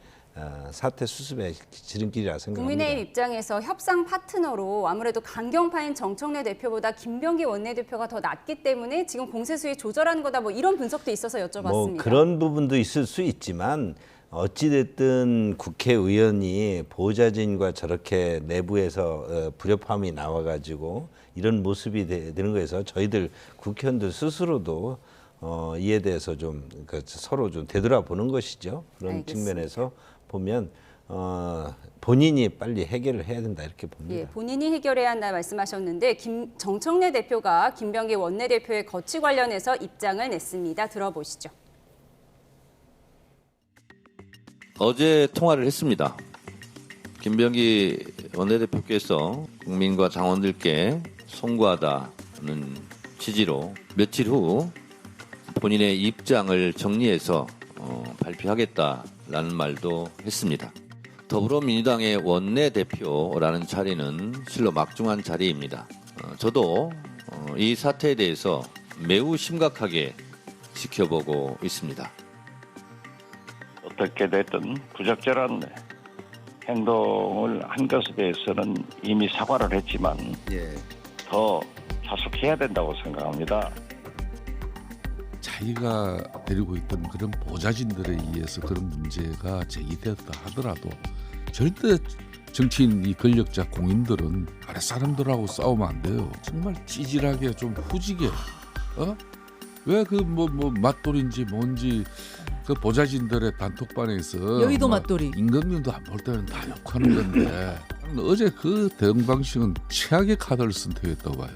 S21: 사태 수습의 지름길이라 생각합니다.
S1: 국민의힘 입장에서 협상 파트너로 아무래도 강경파인 정청래 대표보다 김병기 원내대표가 더 낫기 때문에 지금 공세 수위 조절하는 거다 뭐 이런 분석도 있어서 여쭤봤습니다.
S21: 뭐 그런 부분도 있을 수 있지만 어찌됐든 국회의원이 보좌진과 저렇게 내부에서 불협화음이 나와가지고 이런 모습이 되는 거에서 저희들 국회의원들 스스로도 이에 대해서 좀 서로 좀 되돌아보는 것이죠. 그런
S1: 알겠습니다.
S21: 측면에서 보면 본인이 빨리 해결을 해야 된다 이렇게 봅니다.
S1: 예, 본인이 해결해야 한다 말씀하셨는데 정청래 대표가 김병기 원내대표의 거취 관련해서 입장을 냈습니다. 들어보시죠.
S7: 어제 통화를 했습니다. 김병기 원내대표께서 국민과 당원들께 송구하다는 취지로 며칠 후 본인의 입장을 정리해서 발표하겠다라는 말도 했습니다. 더불어민주당의 원내대표라는 자리는 실로 막중한 자리입니다. 저도 이 사태에 대해서 매우 심각하게 지켜보고 있습니다.
S3: 어떻게 됐든 부적절한 행동을 한 것에 대해서는 이미 사과를 했지만 더 자숙해야 된다고 생각합니다.
S10: 자기가 데리고 있던 그런 보좌진들에 의해서 그런 문제가 제기되었다 하더라도 절대 정치인 이 권력자 공인들은 아랫사람들하고 싸우면 안 돼요. 정말 찌질하게 좀 후지게 왜 그 뭐 맞돌인지 뭔지 그 보좌진들의 단톡방에서
S22: 여의도 맞돌이
S10: 임금님도 안 볼 때는 다 욕하는 건데 어제 그 대응 방식은 최악의 카드를 선택했다고 봐요.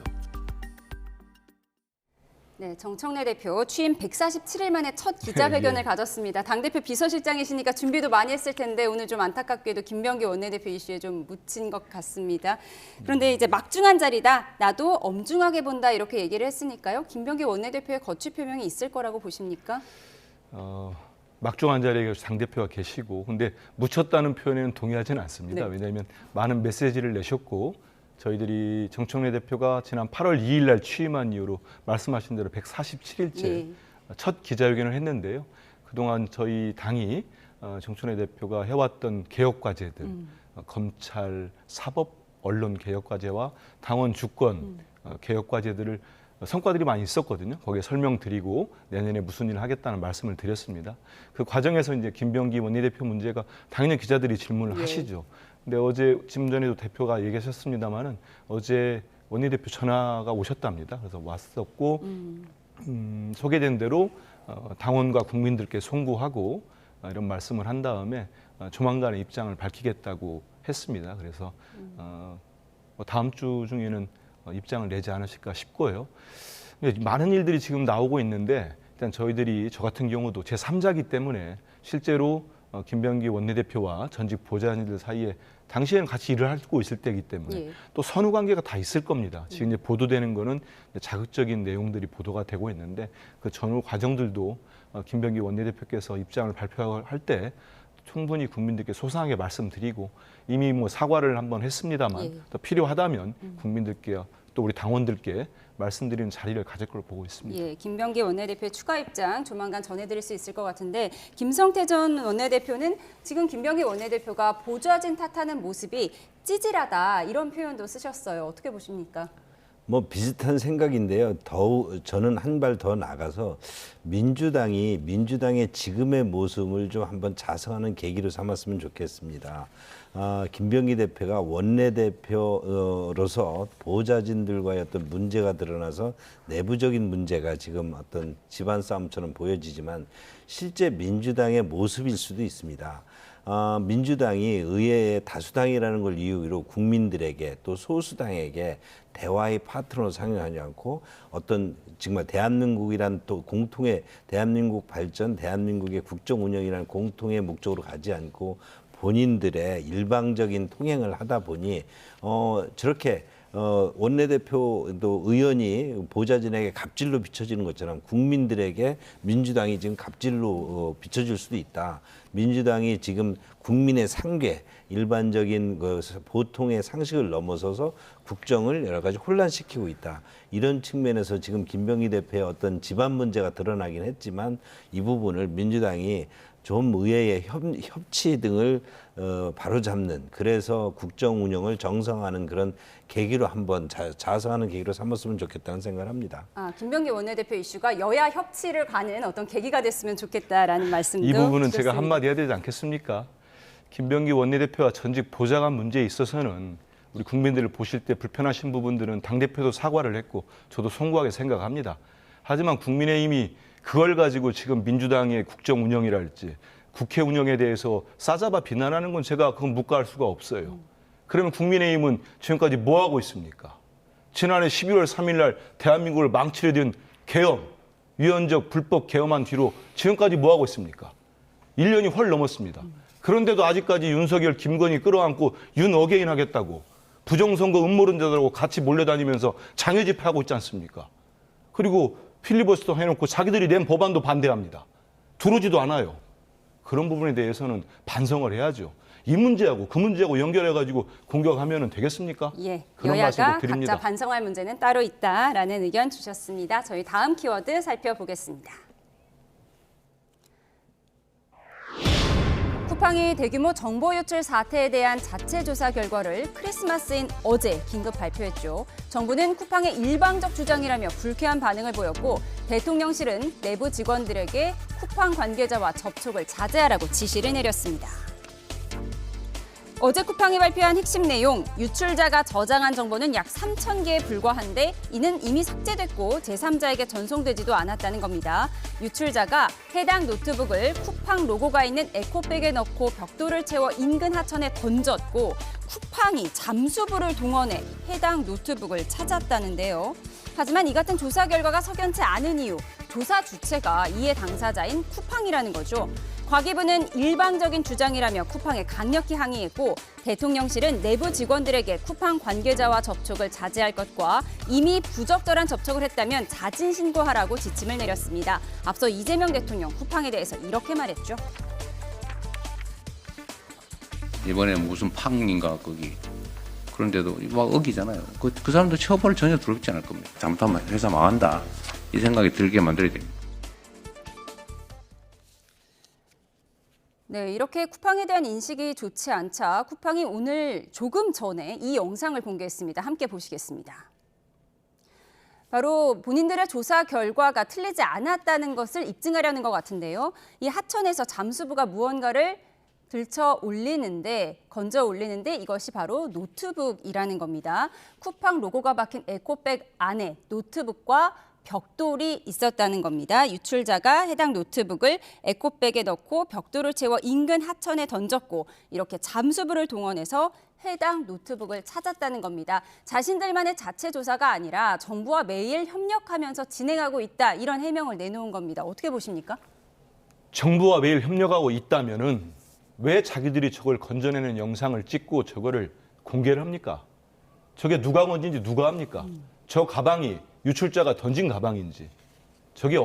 S1: 네, 정청래 대표 취임 147일 만에 첫 기자회견을 가졌습니다. 당대표 비서실장이시니까 준비도 많이 했을 텐데 오늘 좀 안타깝게도 김병기 원내대표 이슈에 좀 묻힌 것 같습니다. 그런데 이제 막중한 자리다, 나도 엄중하게 본다 이렇게 얘기를 했으니까요. 김병기 원내대표의 거취 표명이 있을 거라고 보십니까?
S20: 막중한 자리에 당대표가 계시고 근데 묻혔다는 표현에는 동의하지는 않습니다.
S1: 네.
S20: 왜냐하면 많은 메시지를 내셨고 저희들이 정청래 대표가 지난 8월 2일 날 취임한 이후로 말씀하신 대로 147일째 첫 기자회견을 했는데요. 그동안 저희 당이 정청래 대표가 해왔던 개혁 과제들, 검찰, 사법, 언론 개혁 과제와 당원 주권 개혁 과제들을 성과들이 많이 있었거든요. 거기에 설명드리고 내년에 무슨 일을 하겠다는 말씀을 드렸습니다. 그 과정에서 이제 김병기 원내대표 문제가 당연히 기자들이 질문을 하시죠. 근데 어제 지금 전에도 대표가 얘기하셨습니다마는 어제 원내대표 전화가 오셨답니다. 그래서 왔었고 소개된 대로 당원과 국민들께 송구하고 이런 말씀을 한 다음에 조만간에 입장을 밝히겠다고 했습니다. 그래서 다음 주 중에는 입장을 내지 않으실까 싶고요. 많은 일들이 지금 나오고 있는데 일단 저희들이 저 같은 경우도 제3자이기 때문에 실제로 김병기 원내대표와 전직 보좌진들 사이에 당시에는 같이 일을 하고 있을 때이기 때문에 또 선후 관계가 다 있을 겁니다. 지금 이제 보도되는 거는 자극적인 내용들이 보도가 되고 있는데 그 전후 과정들도 김병기 원내대표께서 입장을 발표할 때 충분히 국민들께 소상하게 말씀드리고 이미 뭐 사과를 한번 했습니다만 더 필요하다면 국민들께 또 우리 당원들께 말씀드리는 자리를 가질 걸 보고 있습니다.
S1: 예, 김병기 원내대표의 추가 입장 조만간 전해드릴 수 있을 것 같은데 김성태 전 원내대표는 지금 김병기 원내대표가 보좌진 탓하는 모습이 찌질하다 이런 표현도 쓰셨어요. 어떻게 보십니까?
S21: 뭐 비슷한 생각인데요. 저는 한 발 더 나가서 민주당의 지금의 모습을 좀 한번 자성하는 계기로 삼았으면 좋겠습니다. 김병기 대표가 원내대표로서 보좌진들과의 어떤 문제가 드러나서 내부적인 문제가 지금 어떤 집안 싸움처럼 보여지지만 실제 민주당의 모습일 수도 있습니다. 민주당이 의회의 다수당이라는 걸 이유로 국민들에게 또 소수당에게 대화의 파트너로 상영하지 않고 어떤 정말 대한민국이란 또 공통의 대한민국 발전, 대한민국의 국정 운영이라는 공통의 목적으로 가지 않고 본인들의 일방적인 통행을 하다 보니 저렇게 원내대표도 의원이 보좌진에게 갑질로 비춰지는 것처럼 국민들에게 민주당이 지금 갑질로 비춰질 수도 있다. 민주당이 지금 국민의 상괴, 일반적인 보통의 상식을 넘어서서 국정을 여러 가지 혼란시키고 있다. 이런 측면에서 지금 김병기 대표의 어떤 집안 문제가 드러나긴 했지만 이 부분을 민주당이 좀 의회의 협치 등을 바로잡는, 그래서 국정 운영을 정상화하는 그런 계기로 한번 자성하는 계기로 삼았으면 좋겠다는 생각을 합니다.
S1: 김병기 원내대표 이슈가 여야 협치를 가는 어떤 계기가 됐으면 좋겠다라는 말씀도
S20: 이 부분은
S1: 주셨습니다.
S20: 제가 한마디 해야 되지 않겠습니까? 김병기 원내대표와 전직 보좌관 문제에 있어서는 우리 국민들을 보실 때 불편하신 부분들은 당대표도 사과를 했고 저도 송구하게 생각합니다. 하지만 국민의힘이 그걸 가지고 지금 민주당의 국정 운영이랄지 국회 운영에 대해서 싸잡아 비난하는 건 제가 그건 묵과할 수가 없어요. 그러면 국민의힘은 지금까지 뭐 하고 있습니까? 지난해 12월 3일 날 대한민국을 망치려 든 계엄, 위헌적 불법 계엄한 뒤로 지금까지 뭐 하고 있습니까? 1년이 훨 넘었습니다. 그런데도 아직까지 윤석열, 김건희 끌어안고 윤 어게인 하겠다고 부정선거 음모론자들하고 같이 몰려다니면서 장외 집회하고 있지 않습니까? 그리고 필리버스터 해놓고 자기들이 낸 법안도 반대합니다. 들어오지도 않아요. 그런 부분에 대해서는 반성을 해야죠. 이 문제하고 그 문제하고 연결해가지고 공격하면 되겠습니까?
S1: 예,
S20: 그런
S1: 여야가
S20: 말씀도 드립니다.
S1: 각자 반성할 문제는 따로 있다라는 의견 주셨습니다. 저희 다음 키워드 살펴보겠습니다. 쿠팡이 대규모 정보 유출 사태에 대한 자체 조사 결과를 크리스마스인 어제 긴급 발표했죠. 정부는 쿠팡의 일방적 주장이라며 불쾌한 반응을 보였고 대통령실은 내부 직원들에게 쿠팡 관계자와 접촉을 자제하라고 지시를 내렸습니다. 어제 쿠팡이 발표한 핵심 내용, 유출자가 저장한 정보는 약 3,000개에 불과한데 이는 이미 삭제됐고 제3자에게 전송되지도 않았다는 겁니다. 유출자가 해당 노트북을 쿠팡 로고가 있는 에코백에 넣고 벽돌을 채워 인근 하천에 던졌고 쿠팡이 잠수부를 동원해 해당 노트북을 찾았다는데요. 하지만 이 같은 조사 결과가 석연치 않은 이유, 조사 주체가 이해 당사자인 쿠팡이라는 거죠. 과기부는 일방적인 주장이라며 쿠팡에 강력히 항의했고 대통령실은 내부 직원들에게 쿠팡 관계자와 접촉을 자제할 것과 이미 부적절한 접촉을 했다면 자진 신고하라고 지침을 내렸습니다. 앞서 이재명 대통령 쿠팡에 대해서 이렇게 말했죠.
S14: 이번에 무슨 팡인가 거기 그런데도 막 어기잖아요. 그 사람도 처벌 전혀 두렵지 않을 겁니다. 잘못하면 회사 망한다 이 생각이 들게 만들어야 됩니다.
S1: 네, 이렇게 쿠팡에 대한 인식이 좋지 않자 쿠팡이 오늘 조금 전에 이 영상을 공개했습니다. 함께 보시겠습니다. 바로 본인들의 조사 결과가 틀리지 않았다는 것을 입증하려는 것 같은데요. 이 하천에서 잠수부가 무언가를 건져 올리는데 이것이 바로 노트북이라는 겁니다. 쿠팡 로고가 박힌 에코백 안에 노트북과 벽돌이 있었다는 겁니다. 유출자가 해당 노트북을 에코백에 넣고 벽돌을 채워 인근 하천에 던졌고 이렇게 잠수부를 동원해서 해당 노트북을 찾았다는 겁니다. 자신들만의 자체 조사가 아니라 정부와 매일 협력하면서 진행하고 있다 이런 해명을 내놓은 겁니다. 어떻게 보십니까?
S20: 정부와 매일 협력하고 있다면은 왜 자기들이 저걸 건져내는 영상을 찍고 저거를 공개를 합니까? 저게 누가 건진지 누가 합니까? 저 가방이 유출자가 던진 가방인지, 저게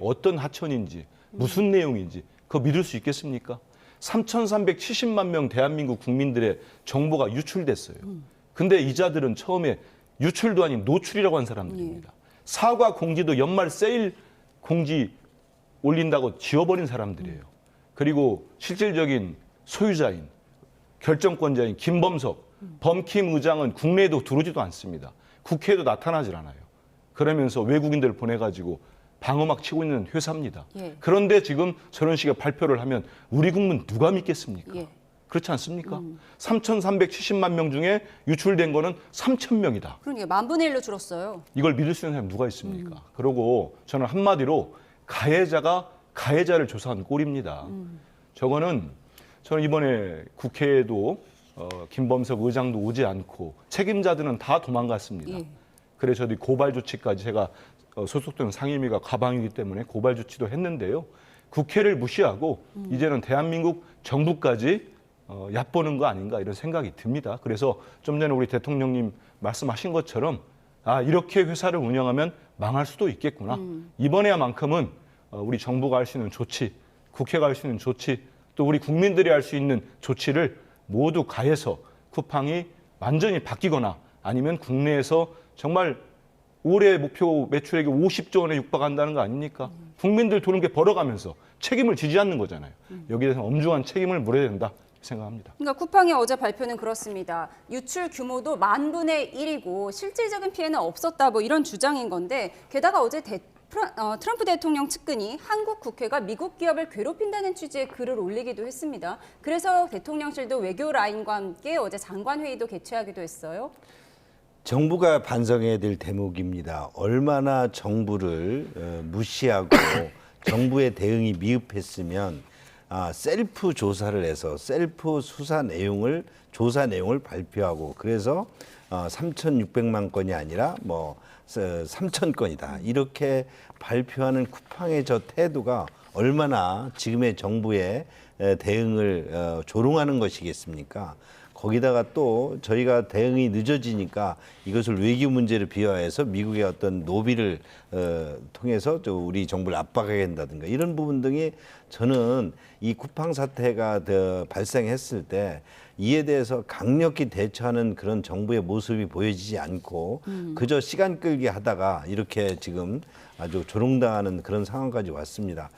S20: 어떤 하천인지, 무슨 내용인지 그거 믿을 수 있겠습니까? 3,370만 명 대한민국 국민들의 정보가 유출됐어요. 근데 이자들은 처음에 유출도 아닌 노출이라고 한 사람들입니다. 사과 공지도 연말 세일 공지 올린다고 지워버린 사람들이에요. 그리고 실질적인 소유자인, 결정권자인 김범석, 범킴 의장은 국내에도 들어오지도 않습니다. 국회에도 나타나질 않아요. 그러면서 외국인들을 보내가지고 방어막 치고 있는 회사입니다.
S1: 예.
S20: 그런데 지금 저런 식의 발표를 하면 우리 국민 누가 믿겠습니까?
S1: 예.
S20: 그렇지 않습니까? 3,370만 명 중에 유출된 거는 3,000명이다.
S1: 그러니까 10,000분의 1로 줄었어요.
S20: 이걸 믿을 수 있는 사람이 누가 있습니까? 그러고 저는 한마디로 가해자가 가해자를 조사한 꼴입니다. 저는 이번에 국회에도 김범석 의장도 오지 않고 책임자들은 다 도망갔습니다.
S1: 예.
S20: 그래서 저도 고발 조치까지 제가 소속된 상임위가 가방이기 때문에 고발 조치도 했는데요. 국회를 무시하고 이제는 대한민국 정부까지 얕보는 거 아닌가 이런 생각이 듭니다. 그래서 좀 전에 우리 대통령님 말씀하신 것처럼 이렇게 회사를 운영하면 망할 수도 있겠구나. 이번에야만큼은 우리 정부가 할 수 있는 조치, 국회가 할 수 있는 조치, 또 우리 국민들이 할 수 있는 조치를 모두 가해서 쿠팡이 완전히 바뀌거나 아니면 국내에서 정말 올해 목표 매출액이 50조 원에 육박한다는 거 아닙니까? 국민들 도는 게 벌어가면서 책임을 지지 않는 거잖아요. 여기에 대해서 엄중한 책임을 물어야 된다 생각합니다.
S1: 그러니까 쿠팡의 어제 발표는 그렇습니다. 유출 규모도 10,000분의 1이고 실질적인 피해는 없었다 뭐 이런 주장인 건데 게다가 어제 트럼프 대통령 측근이 한국 국회가 미국 기업을 괴롭힌다는 취지의 글을 올리기도 했습니다. 그래서 대통령실도 외교 라인과 함께 어제 장관회의도 개최하기도 했어요.
S21: 정부가 반성해야 될 대목입니다. 얼마나 정부를 무시하고 정부의 대응이 미흡했으면 셀프 조사를 해서 셀프 수사 내용을 조사 내용을 발표하고 그래서 3,600만 건이 아니라 뭐 3,000건이다 이렇게 발표하는 쿠팡의 저 태도가 얼마나 지금의 정부의 대응을 조롱하는 것이겠습니까? 거기다가 또 저희가 대응이 늦어지니까 이것을 외교 문제를 비화해서 미국의 어떤 노비를 통해서 또 우리 정부를 압박하게 한다든가 이런 부분 등이 저는 이 쿠팡 사태가 발생했을 때 이에 대해서 강력히 대처하는 그런 정부의 모습이 보여지지 않고 그저 시간 끌기 하다가 이렇게 지금 아주 조롱당하는 그런 상황까지 왔습니다.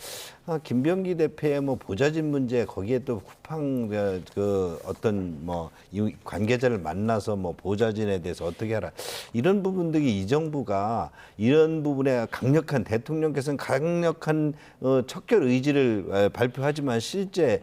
S21: 김병기 대표의 뭐 보좌진 문제 거기에 또 쿠팡 그 어떤 뭐 관계자를 만나서 뭐 보좌진에 대해서 어떻게 하라 이런 부분들이 이 정부가 이런 부분에 강력한 대통령께서는 강력한 척결 의지를 발표하지만 실제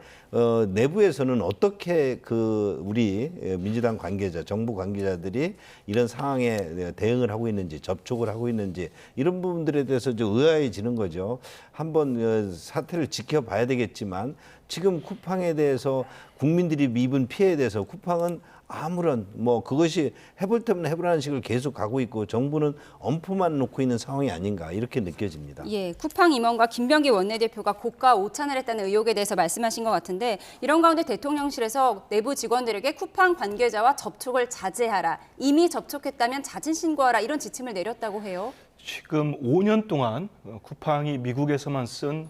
S21: 내부에서는 어떻게 그 우리 민주당 관계자, 정부 관계자들이 이런 상황에 대응을 하고 있는지 접촉을 하고 있는지 이런 부분들에 대해서 좀 의아해지는 거죠. 한번 사태를 지켜봐야 되겠지만 지금 쿠팡에 대해서 국민들이 입은 피해에 대해서 쿠팡은 아무런 뭐 그것이 해볼 때면 해보라는 식을 계속 가고 있고 정부는 엄포만 놓고 있는 상황이 아닌가 이렇게 느껴집니다.
S1: 예, 쿠팡 임원과 김병기 원내대표가 고가 오찬을 했다는 의혹에 대해서 말씀하신 것 같은데 이런 가운데 대통령실에서 내부 직원들에게 쿠팡 관계자와 접촉을 자제하라. 이미 접촉했다면 자진 신고하라. 이런 지침을 내렸다고 해요.
S20: 지금 5년 동안 쿠팡이 미국에서만 쓴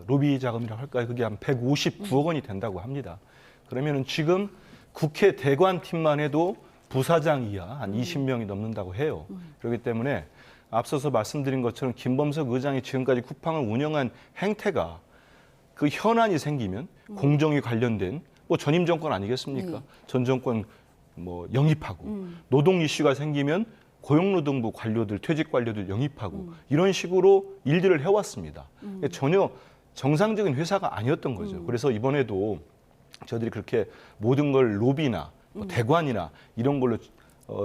S20: 로비 자금이라고 할까요? 그게 한 159억 원이 된다고 합니다. 그러면은 지금 국회 대관팀만 해도 부사장 이하 한 20명이 넘는다고 해요. 그렇기 때문에 앞서서 말씀드린 것처럼 김범석 의장이 지금까지 쿠팡을 운영한 행태가 그 현안이 생기면 공정위 관련된 뭐 전임 정권 아니겠습니까? 전 정권 뭐 영입하고 노동 이슈가 생기면 고용노동부 관료들, 퇴직 관료들 영입하고 이런 식으로 일들을 해왔습니다. 전혀 정상적인 회사가 아니었던 거죠. 그래서 이번에도 저희들이 그렇게 모든 걸 로비나 뭐 대관이나 이런 걸로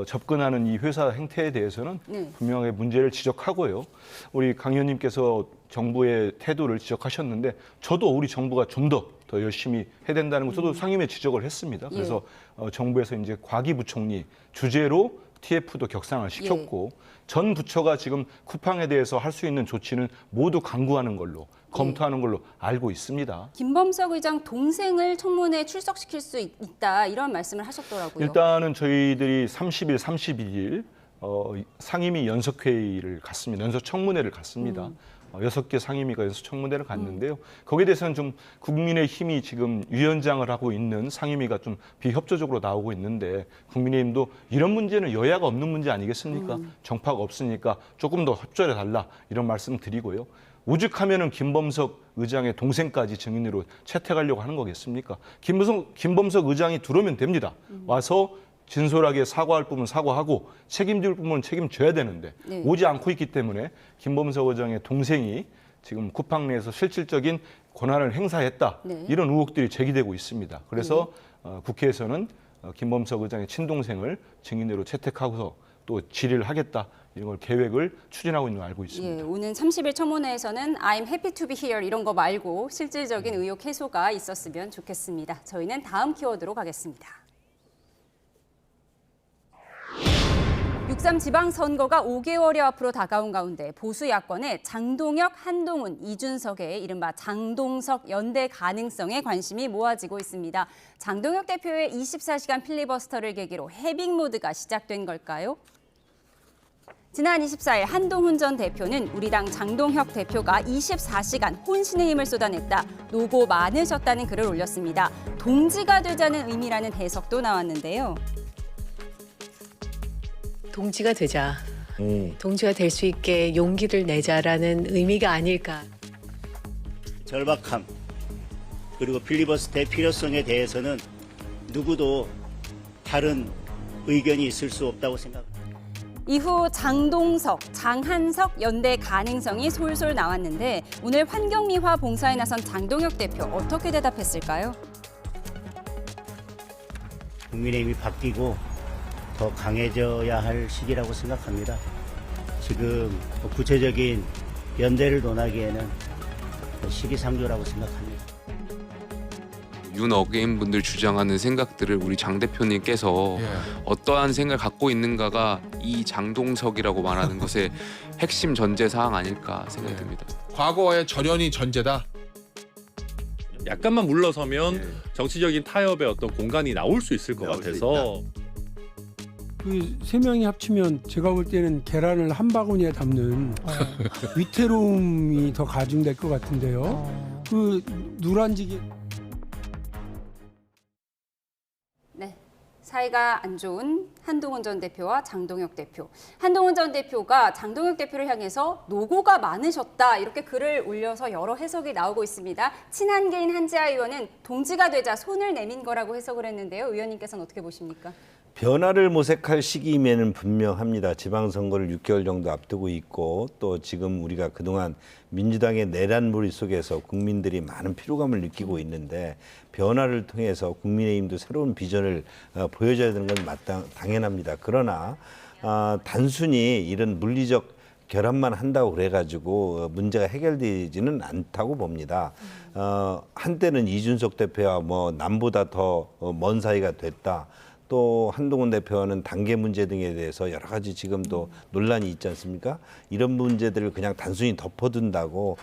S20: 접근하는 이 회사 행태에 대해서는 분명하게 문제를 지적하고요. 우리 강 의원님께서 정부의 태도를 지적하셨는데 저도 우리 정부가 좀 더 열심히 해야 된다는 거 저도 상임위에 지적을 했습니다. 그래서 정부에서 이제 과기 부총리 주재로 TF도 격상을 시켰고 전 부처가 지금 쿠팡에 대해서 할 수 있는 조치는 모두 강구하는 걸로 검토하는 걸로 알고 있습니다.
S1: 김범석 의장 동생을 청문회에 출석시킬 수 있다 이런 말씀을 하셨더라고요.
S20: 일단은 저희들이 30일, 31일 상임위 연석회의를 갔습니다. 연석청문회를 갔습니다. 6개 상임위가 연석청문회를 갔는데요. 거기에 대해서는 좀 국민의힘이 지금 위원장을 하고 있는 상임위가 좀 비협조적으로 나오고 있는데 국민의힘도 이런 문제는 여야가 없는 문제 아니겠습니까? 정파가 없으니까 조금 더 협조해달라 이런 말씀 드리고요. 오죽하면은 김범석 의장의 동생까지 증인으로 채택하려고 하는 거겠습니까? 김범석 의장이 들어오면 됩니다. 와서 진솔하게 사과할 부분 사과하고 책임질 부분은 책임져야 되는데 오지 않고 있기 때문에 김범석 의장의 동생이 지금 쿠팡 내에서 실질적인 권한을 행사했다. 이런 의혹들이 제기되고 있습니다. 그래서 국회에서는 김범석 의장의 친동생을 증인으로 채택하고서 또 질의를 하겠다. 이런 걸 계획을 추진하고 있는 걸 알고 있습니다.
S1: 예, 오는 30일 청문회에서는 I'm happy to be here 이런 거 말고 실질적인 의혹 해소가 있었으면 좋겠습니다. 저희는 다음 키워드로 가겠습니다. 6.3 지방선거가 5개월여 앞으로 다가온 가운데 보수 야권의 장동혁, 한동훈, 이준석의 이른바 장동석 연대 가능성에 관심이 모아지고 있습니다. 장동혁 대표의 24시간 필리버스터를 계기로 해빙 모드가 시작된 걸까요? 지난 24일 한동훈 전 대표는 우리 당 장동혁 대표가 24시간 혼신의 힘을 쏟아냈다. 노고 많으셨다는 글을 올렸습니다. 동지가 되자는 의미라는 해석도 나왔는데요.
S4: 동지가 되자. 동지가 될 수 있게 용기를 내자라는 의미가 아닐까.
S22: 절박함 그리고 필리버스터의 필요성에 대해서는 누구도 다른 의견이 있을 수 없다고 생각합니다.
S1: 이후 장동석, 장한석 연대 가능성이 솔솔 나왔는데 오늘 환경미화 봉사에 나선 장동혁 대표 어떻게 대답했을까요?
S22: 국민의힘이 바뀌고 더 강해져야 할 시기라고 생각합니다. 지금 구체적인 연대를 논하기에는 시기상조라고 생각합니다.
S23: 윤 어게인 분들 주장하는 생각들을 우리 장 대표님께서 어떠한 생각을 갖고 있는가가 이 장동석이라고 말하는 것의 핵심 전제 사항 아닐까 생각이 듭니다.
S24: 과거와의 절연이 전제다.
S25: 약간만 물러서면 정치적인 타협의 어떤 공간이 나올 수 있을 것 같아서
S26: 그 세 명이 합치면 제가 볼 때는 계란을 한 바구니에 담는 위태로움이 더 가중될 것 같은데요. 그 누란지기.
S1: 네, 사이가 안 좋은 한동훈 전 대표와 장동혁 대표. 한동훈 전 대표가 장동혁 대표를 향해서 노고가 많으셨다 이렇게 글을 올려서 여러 해석이 나오고 있습니다. 친한계인 한지아 의원은 동지가 되자 손을 내민 거라고 해석을 했는데요. 의원님께서는 어떻게 보십니까?
S21: 변화를 모색할 시기임에는 분명합니다. 지방선거를 6개월 정도 앞두고 있고 또 지금 우리가 그동안 민주당의 내란몰이 속에서 국민들이 많은 피로감을 느끼고 있는데 변화를 통해서 국민의힘도 새로운 비전을 보여줘야 되는 건 당연합니다. 그러나 단순히 이런 물리적 결합만 한다고 그래가지고 문제가 해결되지는 않다고 봅니다. 한때는 이준석 대표와 뭐 남보다 더 먼 사이가 됐다. 또 한동훈 대표는 단계 문제 등에 대해서 여러 가지 지금도 논란이 있지 않습니까? 이런 문제들을 그냥 단순히 덮어둔다고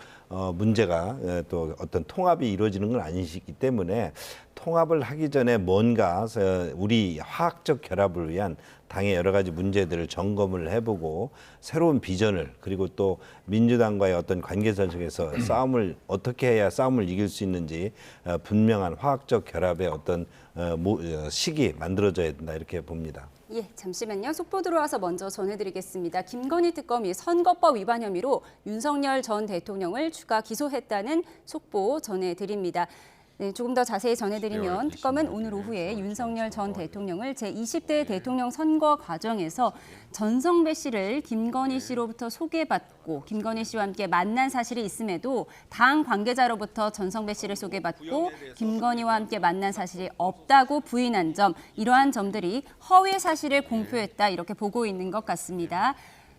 S21: 문제가 또 어떤 통합이 이루어지는 건 아니시기 때문에 통합을 하기 전에 뭔가 우리 화학적 결합을 위한 당의 여러 가지 문제들을 점검을 해보고 새로운 비전을 그리고 또 민주당과의 어떤 관계선 속에서 싸움을 어떻게 해야 싸움을 이길 수 있는지 분명한 화학적 결합의 어떤 시기 만들어져야 된다 이렇게 봅니다.
S1: 예, 잠시만요. 속보 들어와서 먼저 전해드리겠습니다. 김건희 특검이 선거법 위반 혐의로 윤석열 전 대통령을 추가 기소했다는 속보 전해드립니다. 네, 조금 더 자세히 전해드리면 특검은 오늘 오후에 윤석열 전 대통령을 제20대 대통령 선거 과정에서 전성배 씨를 김건희 씨로부터 소개받고 김건희 씨와 함께 만난 사실이 있음에도 당 관계자로부터 전성배 씨를 소개받고 김건희와 함께 만난 사실이 없다고 부인한 점, 이러한 점들이 허위 사실을 공표했다 이렇게 보고 있는 것 같습니다.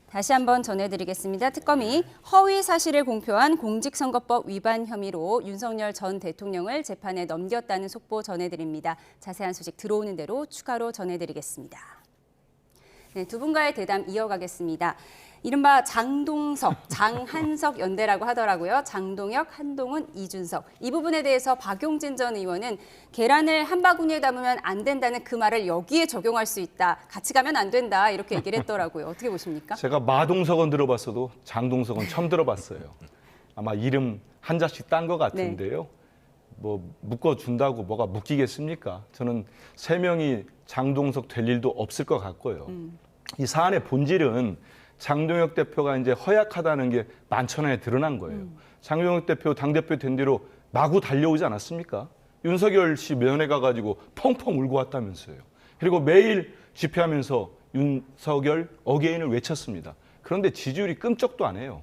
S1: 다시 한번 전해드리겠습니다. 특검이 허위 사실을 공표한 공직선거법 위반 혐의로 윤석열 전 대통령을 재판에 넘겼다는 속보 전해드립니다. 자세한 소식 들어오는 대로 추가로 전해드리겠습니다. 네, 두 분과의 대담 이어가겠습니다. 이른바 장동석, 장한석 연대라고 하더라고요. 장동혁, 한동훈, 이준석. 이 부분에 대해서 박용진 전 의원은 계란을 한 바구니에 담으면 안 된다는 그 말을 여기에 적용할 수 있다. 같이 가면 안 된다. 이렇게 얘기를 했더라고요. 어떻게 보십니까?
S20: 제가 마동석은 들어봤어도 장동석은 처음 들어봤어요. 아마 이름 한자씩 딴 것 같은데요. 뭐 묶어준다고 뭐가 묶이겠습니까? 저는 세 명이 장동석 될 일도 없을 것 같고요. 이 사안의 본질은 장동혁 대표가 이제 허약하다는 게 만천하에 드러난 거예요. 장동혁 대표 당대표 된 뒤로 마구 달려오지 않았습니까? 윤석열 씨 면회 가가지고 펑펑 울고 왔다면서요. 그리고 매일 집회하면서 윤석열 어게인을 외쳤습니다. 그런데 지지율이 끔찍도 안 해요.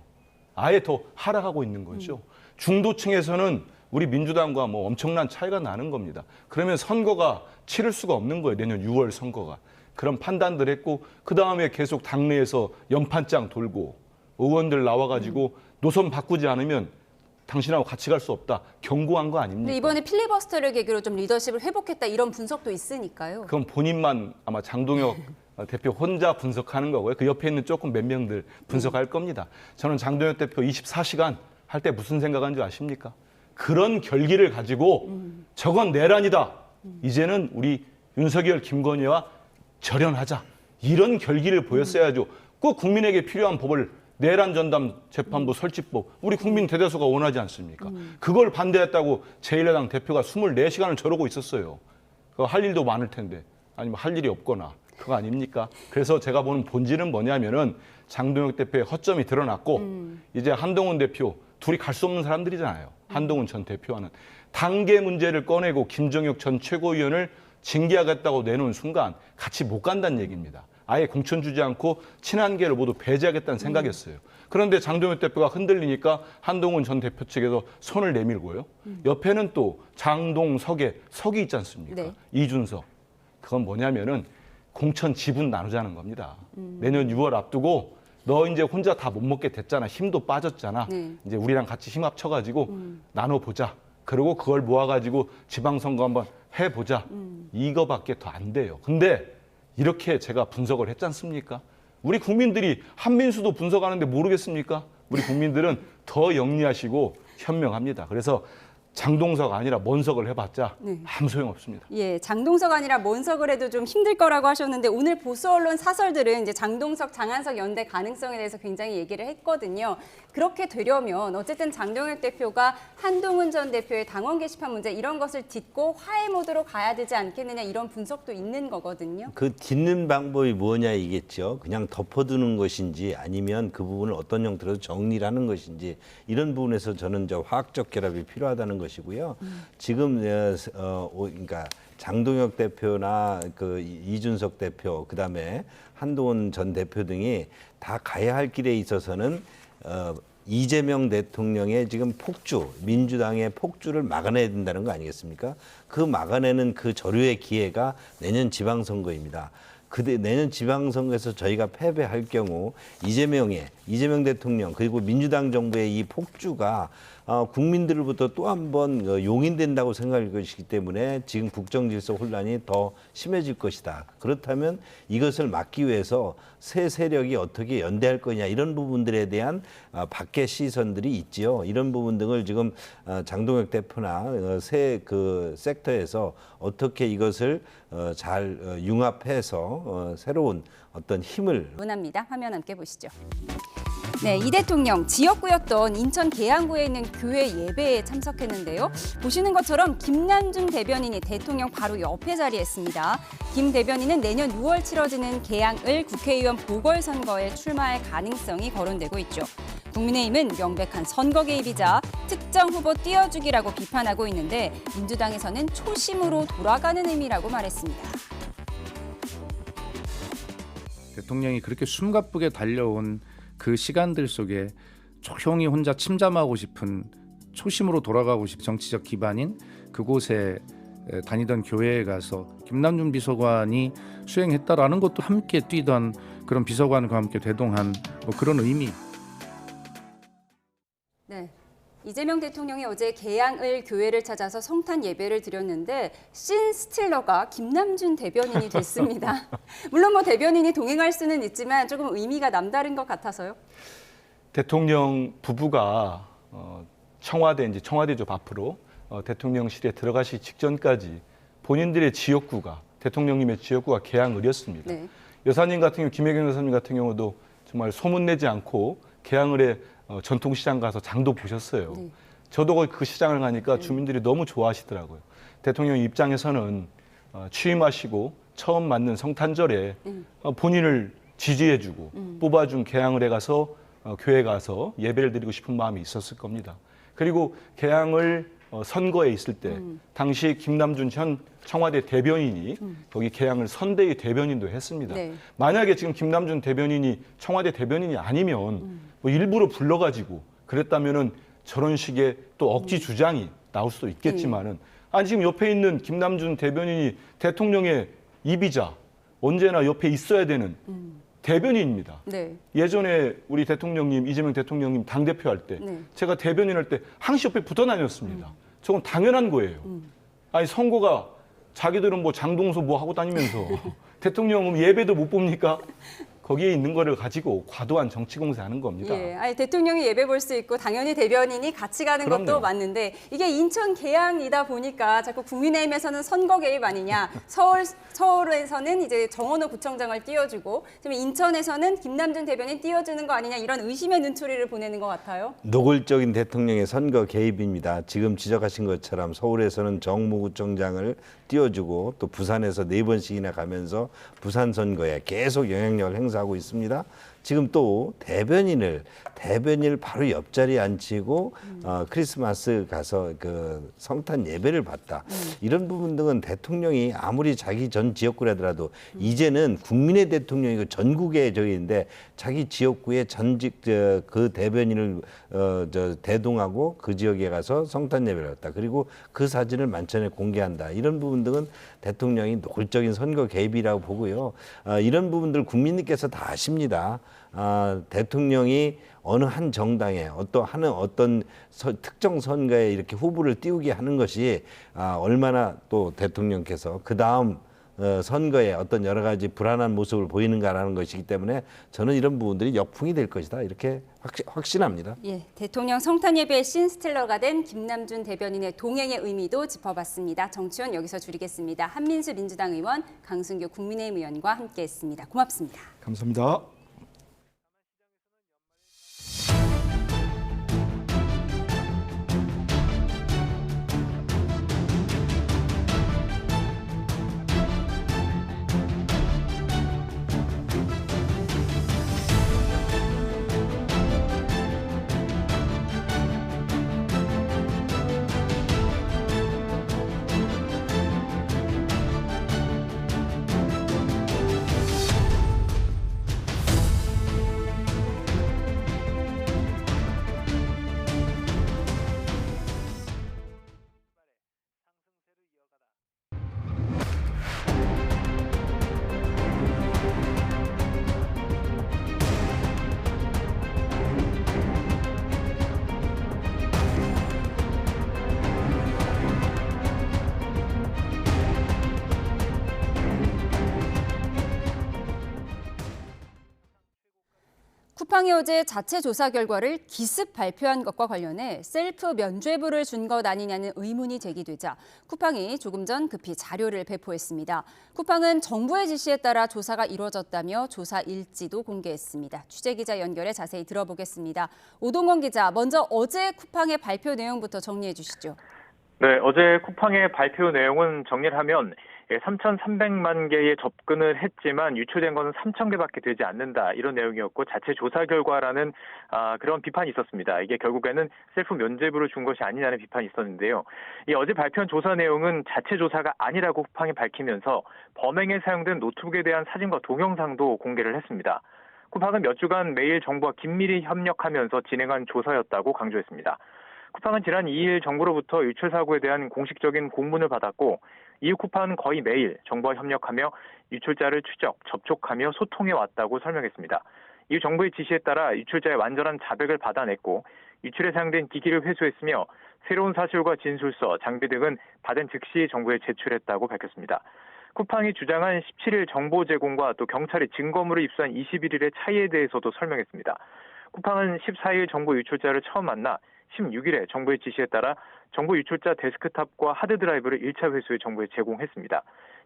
S20: 아예 더 하락하고 있는 거죠. 중도층에서는 우리 민주당과 뭐 엄청난 차이가 나는 겁니다. 그러면 선거가 치를 수가 없는 거예요. 내년 6월 선거가. 그런 판단들 했고 그다음에 계속 당내에서 연판장 돌고 의원들 나와가지고 노선 바꾸지 않으면 당신하고 같이 갈 수 없다. 경고한 거 아닙니까?
S1: 근데 이번에 필리버스터를 계기로 좀 리더십을 회복했다 이런 분석도 있으니까요.
S20: 그건 본인만 아마 장동혁 대표 혼자 분석하는 거고요. 그 옆에 있는 조금 몇 명들 분석할 겁니다. 저는 장동혁 대표 24시간 할 때 무슨 생각한 줄 아십니까? 그런 결기를 가지고 저건 내란이다. 이제는 우리 윤석열, 김건희와 절연하자. 이런 결기를 보였어야죠. 꼭 국민에게 필요한 법을 내란 전담 재판부 설치법 우리 국민 대다수가 원하지 않습니까? 그걸 반대했다고 제1야당 대표가 24시간을 저러고 있었어요. 할 일도 많을 텐데 아니면 할 일이 없거나 그거 아닙니까? 그래서 제가 보는 본질은 뭐냐면은 장동혁 대표의 허점이 드러났고 이제 한동훈 대표 둘이 갈 수 없는 사람들이잖아요. 한동훈 전 대표와는 단계 문제를 꺼내고 김정혁 전 최고위원을 징계하겠다고 내놓은 순간 같이 못 간다는 얘기입니다. 아예 공천 주지 않고 친한계를 모두 배제하겠다는 생각이었어요. 그런데 장동혁 대표가 흔들리니까 한동훈 전 대표 측에서 손을 내밀고요. 옆에는 또 장동석의 석이 있지 않습니까?
S1: 네.
S20: 이준석. 그건 뭐냐면은 공천 지분 나누자는 겁니다. 내년 6월 앞두고 너 이제 혼자 다 못 먹게 됐잖아. 힘도 빠졌잖아.
S1: 네.
S20: 이제 우리랑 같이 힘 합쳐가지고 나눠보자. 그리고 그걸 모아가지고 지방선거 한번 해보자. 이거밖에 더 안 돼요. 근데 이렇게 제가 분석을 했지 않습니까? 우리 국민들이 한민수도 분석하는데 모르겠습니까? 우리 국민들은 더 영리하시고 현명합니다. 그래서 장동석 아니라 먼석을 해봤자 아무 소용없습니다.
S1: 예, 장동석 아니라 먼석을 해도 좀 힘들 거라고 하셨는데 오늘 보수 언론 사설들은 이제 장동석, 장한석 연대 가능성에 대해서 굉장히 얘기를 했거든요. 그렇게 되려면 어쨌든 장동혁 대표가 한동훈 전 대표의 당원 게시판 문제 이런 것을 딛고 화해 모드로 가야 되지 않겠느냐 이런 분석도 있는 거거든요.
S21: 그 딛는 방법이 뭐냐 이겠죠. 그냥 덮어두는 것인지 아니면 그 부분을 어떤 형태로 정리를 하는 것인지 이런 부분에서 저는 화학적 결합이 필요하다는 것이고요. 지금 그러니까 장동혁 대표나 그 이준석 대표 그다음에 한동훈 전 대표 등이 다 가야 할 길에 있어서는 이재명 대통령의 지금 폭주, 민주당의 폭주를 막아내야 된다는 거 아니겠습니까? 그 막아내는 그 저류의 기회가 내년 지방선거입니다. 그때 내년 지방선거에서 저희가 패배할 경우 이재명 대통령 그리고 민주당 정부의 이 폭주가 국민들로부터 또 한 번 용인된다고 생각할 것이기 때문에 지금 국정질서 혼란이 더 심해질 것이다. 그렇다면 이것을 막기 위해서 새 세력이 어떻게 연대할 거냐 이런 부분들에 대한 밖의 시선들이 있지요. 이런 부분 등을 지금 장동혁 대표나 새 그 섹터에서 어떻게 이것을 잘 융합해서 새로운 어떤 힘을
S1: 문합니다. 화면 함께 보시죠. 네, 이 대통령 지역구였던 인천 계양구에 있는 교회 예배에 참석했는데요. 보시는 것처럼 김남준 대변인이 대통령 바로 옆에 자리했습니다. 김 대변인은 내년 6월 치러지는 계양을 국회의원 보궐선거에 출마할 가능성이 거론되고 있죠. 국민의힘은 명백한 선거 개입이자 특정 후보 띄워주기라고 비판하고 있는데 민주당에서는 초심으로 돌아가는 의미라고 말했습니다.
S5: 대통령이 그렇게 숨가쁘게 달려온 그 시간들 속에 조용히 혼자 침잠하고 싶은 초심으로 돌아가고 싶은 정치적 기반인 그곳에 다니던 교회에 가서 김남준 비서관이 수행했다라는 것도 함께 뛰던 그런 비서관과 함께 대동한 그런 의미.
S1: 네. 이재명 대통령이 어제 계양을 교회를 찾아서 성탄 예배를 드렸는데 씬 스틸러가 김남준 대변인이 됐습니다. 물론 뭐 대변인이 동행할 수는 있지만 조금 의미가 남다른 것 같아서요.
S20: 대통령 부부가 청와대죠 앞으로 대통령실에 들어가시기 직전까지 본인들의 지역구가 대통령님의 지역구가 계양을이었습니다.
S1: 네.
S20: 여사님 같은 경우 김혜경 여사님 같은 경우도 정말 소문내지 않고 계양을에 전통시장 가서 장도 보셨어요.
S1: 네.
S20: 저도 그 시장을 가니까 주민들이 너무 좋아하시더라고요. 대통령 입장에서는 취임하시고 처음 맞는 성탄절에 본인을 지지해주고 뽑아준 계양을에 가서 교회 가서 예배를 드리고 싶은 마음이 있었을 겁니다. 그리고 계양을 선거에 있을 때 당시 김남준 현 청와대 대변인이 거기 계양을 선대위 대변인도 했습니다.
S1: 네.
S20: 만약에 지금 김남준 대변인이 청와대 대변인이 아니면 뭐 일부러 불러가지고 그랬다면은 저런 식의 또 억지 주장이 나올 수도 있겠지만은 아니 지금 옆에 있는 김남준 대변인이 대통령의 입이자 언제나 옆에 있어야 되는 대변인입니다.
S1: 네.
S20: 예전에 우리 대통령님 이재명 대통령님 당대표 할 때 제가 대변인 할 때 항시 옆에 붙어 다녔습니다. 저건 당연한 거예요. 아니 선거가 자기들은 뭐 장동서 뭐 하고 다니면서 대통령은 예배도 못 봅니까? 거기에 있는 거를 가지고 과도한 정치 공세하는 겁니다.
S1: 예, 아니, 대통령이 예배 볼 수 있고 당연히 대변인이 같이 가는
S20: 그럼요.
S1: 것도 맞는데 이게 인천 계양이다 보니까 자꾸 국민의힘에서는 선거 개입 아니냐, 서울에서는 이제 정원호 구청장을 띄워주고 지금 인천에서는 김남준 대변인 띄워주는 거 아니냐 이런 의심의 눈초리를 보내는 것 같아요.
S21: 노골적인 대통령의 선거 개입입니다. 지금 지적하신 것처럼 서울에서는 정무구청장을 띄워주고 또 부산에서 4번씩이나 가면서 부산 선거에 계속 영향력을 행사하고 있습니다. 지금 또 대변인을 바로 옆자리에 앉히고 크리스마스 가서 그 성탄 예배를 받다. 이런 부분 등은 대통령이 아무리 자기 전 지역구라더라도 이제는 국민의 대통령이고 전국의 적인데 자기 지역구의 전직 그 대변인을 대동하고 그 지역에 가서 성탄 예배를 했다. 그리고 그 사진을 만천에 공개한다. 이런 부분 등은 대통령이 노골적인 선거 개입이라고 보고요. 이런 부분들 국민들께서 다 아십니다. 대통령이 어느 한 정당에 어떤 특정 선거에 이렇게 후보를 띄우게 하는 것이 얼마나 또 대통령께서 그 다음 선거에 어떤 여러 가지 불안한 모습을 보이는가라는 것이기 때문에 저는 이런 부분들이 역풍이 될 것이다 이렇게 확신합니다.
S1: 예, 대통령 성탄 예배의 씬스틸러가 된 김남준 대변인의 동행의 의미도 짚어봤습니다. 정치원 여기서 줄이겠습니다. 한민수 민주당 의원, 강승규 국민의힘 의원과 함께했습니다. 고맙습니다.
S20: 감사합니다.
S1: 쿠팡이 어제 자체 조사 결과를 기습 발표한 것과 관련해 셀프 면죄부를 준 것 아니냐는 의문이 제기되자 쿠팡이 조금 전 급히 자료를 배포했습니다. 쿠팡은 정부의 지시에 따라 조사가 이루어졌다며 조사 일지도 공개했습니다. 취재기자 연결해 자세히 들어보겠습니다. 오동원 기자, 먼저 어제 쿠팡의 발표 내용부터 정리해 주시죠.
S2: 네, 어제 쿠팡의 발표 내용은 정리를 하면 3,300만 개의 접근을 했지만 유출된 것은 3,000개밖에 되지 않는다. 이런 내용이었고 자체 조사 결과라는 그런 비판이 있었습니다. 이게 결국에는 셀프 면죄부를 준 것이 아니냐는 비판이 있었는데요. 이 어제 발표한 조사 내용은 자체 조사가 아니라고 쿠팡이 밝히면서 범행에 사용된 노트북에 대한 사진과 동영상도 공개를 했습니다. 쿠팡은 몇 주간 매일 정부와 긴밀히 협력하면서 진행한 조사였다고 강조했습니다. 쿠팡은 지난 2일 정부로부터 유출 사고에 대한 공식적인 공문을 받았고 이후 쿠팡은 거의 매일 정부와 협력하며 유출자를 추적, 접촉하며 소통해 왔다고 설명했습니다. 이후 정부의 지시에 따라 유출자의 완전한 자백을 받아냈고 유출에 사용된 기기를 회수했으며 새로운 사실과 진술서, 장비 등은 받은 즉시 정부에 제출했다고 밝혔습니다. 쿠팡이 주장한 17일 정보 제공과 또 경찰이 증거물을 입수한 21일의 차이에 대해서도 설명했습니다. 쿠팡은 14일 정보 유출자를 처음 만나 16일에 정부의 지시에 따라 정보 유출자 데스크탑과 하드드라이브를 1차 회수해 정부에 제공했습니다.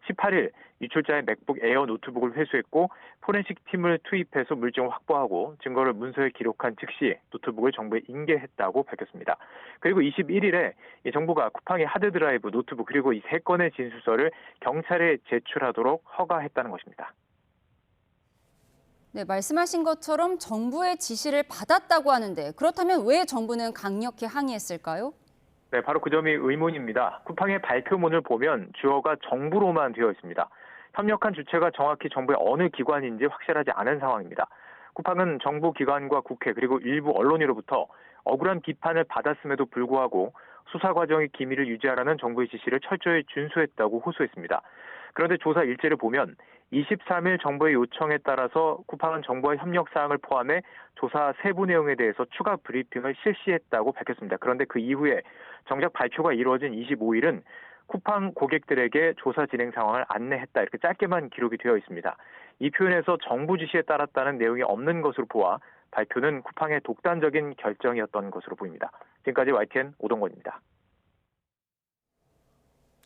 S2: 18일 유출자의 맥북 에어 노트북을 회수했고 포렌식 팀을 투입해서 물증을 확보하고 증거를 문서에 기록한 즉시 노트북을 정부에 인계했다고 밝혔습니다. 그리고 21일에 정부가 쿠팡의 하드드라이브, 노트북 그리고 이 3건의 진술서를 경찰에 제출하도록 허가했다는 것입니다.
S1: 네, 말씀하신 것처럼 정부의 지시를 받았다고 하는데 그렇다면 왜 정부는 강력히 항의했을까요?
S2: 네, 바로 그 점이 의문입니다. 쿠팡의 발표문을 보면 주어가 정부로만 되어 있습니다. 협력한 주체가 정확히 정부의 어느 기관인지 확실하지 않은 상황입니다. 쿠팡은 정부 기관과 국회 그리고 일부 언론으로부터 억울한 비판을 받았음에도 불구하고 수사 과정의 기밀을 유지하라는 정부의 지시를 철저히 준수했다고 호소했습니다. 그런데 조사 일지를 보면 23일 정부의 요청에 따라서 쿠팡은 정부와 협력 사항을 포함해 조사 세부 내용에 대해서 추가 브리핑을 실시했다고 밝혔습니다. 그런데 그 이후에 정작 발표가 이루어진 25일은 쿠팡 고객들에게 조사 진행 상황을 안내했다 이렇게 짧게만 기록이 되어 있습니다. 이 표현에서 정부 지시에 따랐다는 내용이 없는 것으로 보아 발표는 쿠팡의 독단적인 결정이었던 것으로 보입니다. 지금까지 YTN 오동건입니다.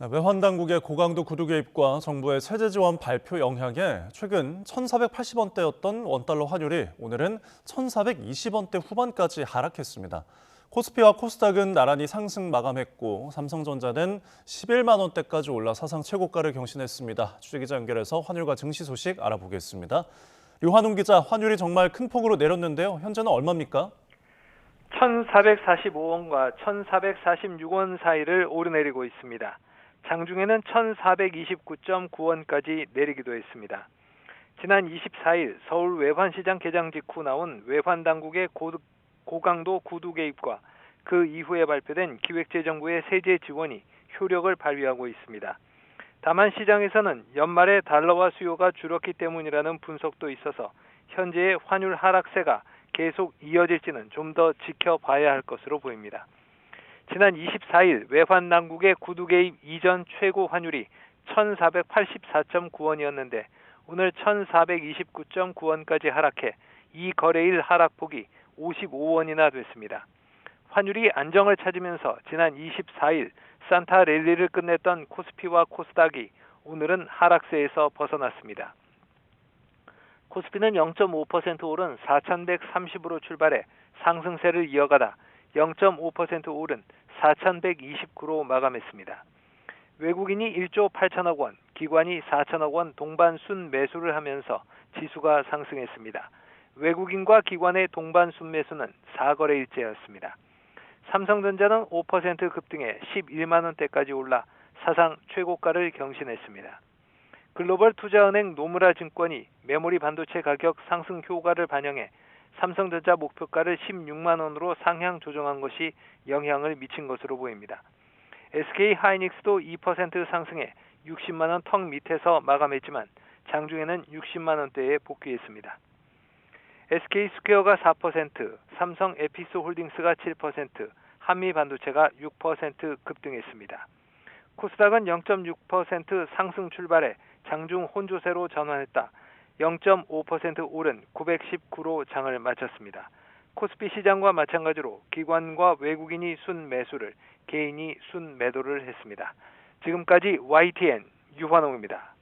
S8: 외환 당국의 고강도 구두 개입과 정부의 세제 지원 발표 영향에 최근 1,480원대였던 원달러 환율이 오늘은 1,420원대 후반까지 하락했습니다. 코스피와 코스닥은 나란히 상승 마감했고 삼성전자는 11만 원대까지 올라 사상 최고가를 경신했습니다. 취재기자 연결해서 환율과 증시 소식 알아보겠습니다. 류환웅 기자, 환율이 정말 큰 폭으로 내렸는데요. 현재는 얼마입니까?
S9: 1,445원과 1,446원 사이를 오르내리고 있습니다. 장중에는 1,429.9원까지 내리기도 했습니다. 지난 24일 서울 외환시장 개장 직후 나온 외환당국의 고강도 구두 개입과 그 이후에 발표된 기획재정부의 세제 지원이 효력을 발휘하고 있습니다. 다만 시장에서는 연말에 달러화 수요가 줄었기 때문이라는 분석도 있어서 현재의 환율 하락세가 계속 이어질지는 좀 더 지켜봐야 할 것으로 보입니다. 지난 24일 외환당국의 구두 개입 이전 최고 환율이 1,484.9원이었는데 오늘 1,429.9원까지 하락해 이 거래일 하락폭이 55원이나 됐습니다. 환율이 안정을 찾으면서 지난 24일 산타 랠리를 끝냈던 코스피와 코스닥이 오늘은 하락세에서 벗어났습니다. 코스피는 0.5% 오른 4,130으로 출발해 상승세를 이어가다 0.5% 오른 4,129로 마감했습니다. 외국인이 1조 8천억 원, 기관이 4천억 원 동반 순매수를 하면서 지수가 상승했습니다. 외국인과 기관의 동반 순매수는 4거래일째였습니다. 삼성전자는 5% 급등해 11만 원대까지 올라 사상 최고가를 경신했습니다. 글로벌 투자은행 노무라 증권이 메모리 반도체 가격 상승 효과를 반영해 삼성전자 목표가를 16만 원으로 상향 조정한 것이 영향을 미친 것으로 보입니다. SK 하이닉스도 2% 상승해 60만 원 턱 밑에서 마감했지만 장중에는 60만 원대에 복귀했습니다. SK 스퀘어가 4%, 삼성 에피스 홀딩스가 7%, 한미 반도체가 6% 급등했습니다. 코스닥은 0.6% 상승 출발해 장중 혼조세로 전환했다. 0.5% 오른 919로 장을 마쳤습니다. 코스피 시장과 마찬가지로 기관과 외국인이 순매수를, 개인이 순매도를 했습니다. 지금까지 YTN 유환홍입니다.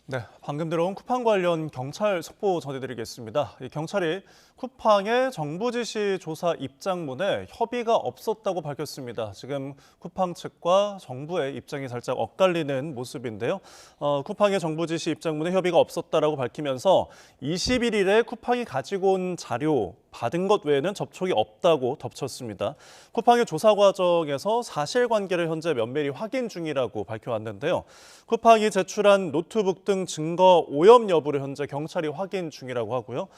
S8: 네, 방금 들어온 쿠팡 관련 경찰 속보 전해드리겠습니다. 경찰이 쿠팡의 정부 지시 조사 입장문에 협의가 없었다고 밝혔습니다. 지금 쿠팡 측과 정부의 입장이 살짝 엇갈리는 모습인데요. 쿠팡의 정부 지시 입장문에 협의가 없었다라고 밝히면서 21일에 쿠팡이 가지고 온 자료 받은 것 외에는 접촉이 없다고 덧붙였습니다. 쿠팡의 조사 과정에서 사실관계를 현재 면밀히 확인 중이라고 밝혀왔는데요. 쿠팡이 제출한 노트북 등 증거 오염 여부를 현재 경찰이 확인 중이라고 하고요.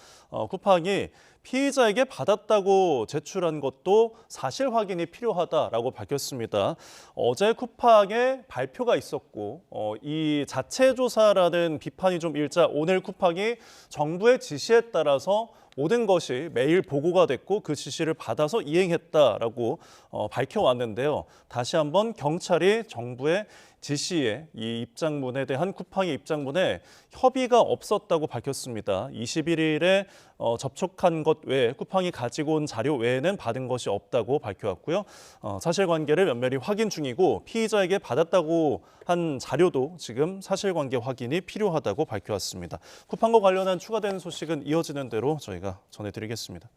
S8: 쿠팡이 피의자에게 받았다고 제출한 것도 사실 확인이 필요하다라고 밝혔습니다. 어제 쿠팡에 발표가 있었고 이 자체 조사라는 비판이 좀 일자 오늘 쿠팡이 정부의 지시에 따라서 모든 것이 매일 보고가 됐고 그 지시를 받아서 이행했다라고 밝혀왔는데요. 다시 한번 경찰이 정부의 지시에 이 입장문에 대한 쿠팡의 입장문에 협의가 없었다고 밝혔습니다. 21일에 접촉한 것 외에 쿠팡이 가지고 온 자료 외에는 받은 것이 없다고 밝혀왔고요. 사실관계를 면밀히 확인 중이고 피의자에게 받았다고 한 자료도 지금 사실관계 확인이 필요하다고 밝혀왔습니다. 쿠팡과 관련한 추가된 소식은 이어지는 대로 저희가 전해드리겠습니다.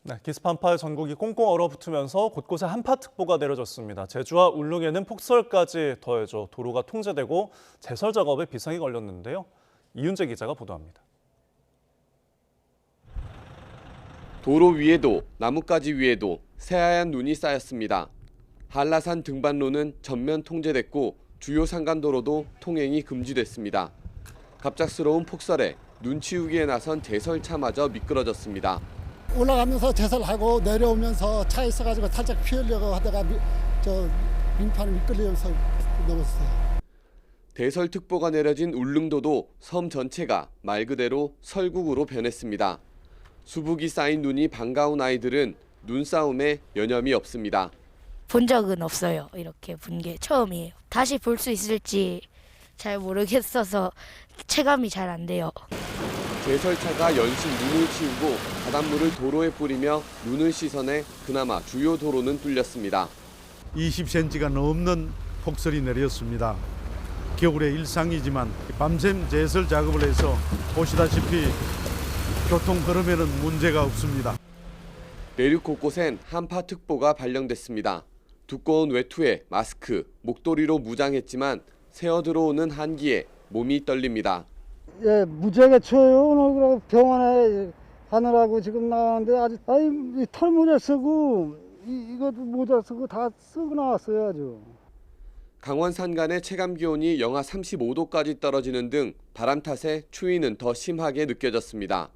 S8: 네, 기습한파의 전국이 꽁꽁 얼어붙으면서 곳곳에 한파특보가 내려졌습니다. 제주와 울릉에는 폭설까지 더해져 도로가 통제되고 제설 작업에 비상이 걸렸는데요. 이윤재 기자가 보도합니다.
S11: 도로 위에도 나뭇가지 위에도 새하얀 눈이 쌓였습니다. 한라산 등반로는 전면 통제됐고 주요 산간도로도 통행이 금지됐습니다. 갑작스러운 폭설에 눈 치우기에 나선 제설차마저 미끄러졌습니다.
S12: 올라가면서 제설하고 내려오면서 차에 있어가지고 살짝 피하려고 하다가 민판이 미끌리면서 넘었어요.
S11: 대설특보가 내려진 울릉도도 섬 전체가 말 그대로 설국으로 변했습니다. 수북이 쌓인 눈이 반가운 아이들은 눈싸움에 여념이 없습니다.
S13: 본 적은 없어요. 이렇게 본 게 처음이에요. 다시 볼 수 있을지 잘 모르겠어서 체감이 잘 안 돼요.
S11: 제설차가 연신 눈을 치우고 바닷물을 도로에 뿌리며 눈을 씻어내 그나마 주요 도로는 뚫렸습니다.
S15: 20cm가 넘는 폭설이 내렸습니다. 겨울의 일상이지만 밤샘 제설 작업을 해서 보시다시피 교통 흐름에는 문제가 없습니다.
S11: 내륙 곳곳엔 한파특보가 발령됐습니다. 두꺼운 외투에 마스크, 목도리로 무장했지만 새어 들어오는 한기에 몸이 떨립니다.
S12: 예, 무지하게 추워요. 오늘 병원에 가느라고 지금 나왔는데 아직 털모자 쓰고 이것도 모자 쓰고 다 쓰고 나왔어요 아주.
S11: 강원 산간의 체감 기온이 영하 35도까지 떨어지는 등 바람 탓에 추위는 더 심하게 느껴졌습니다.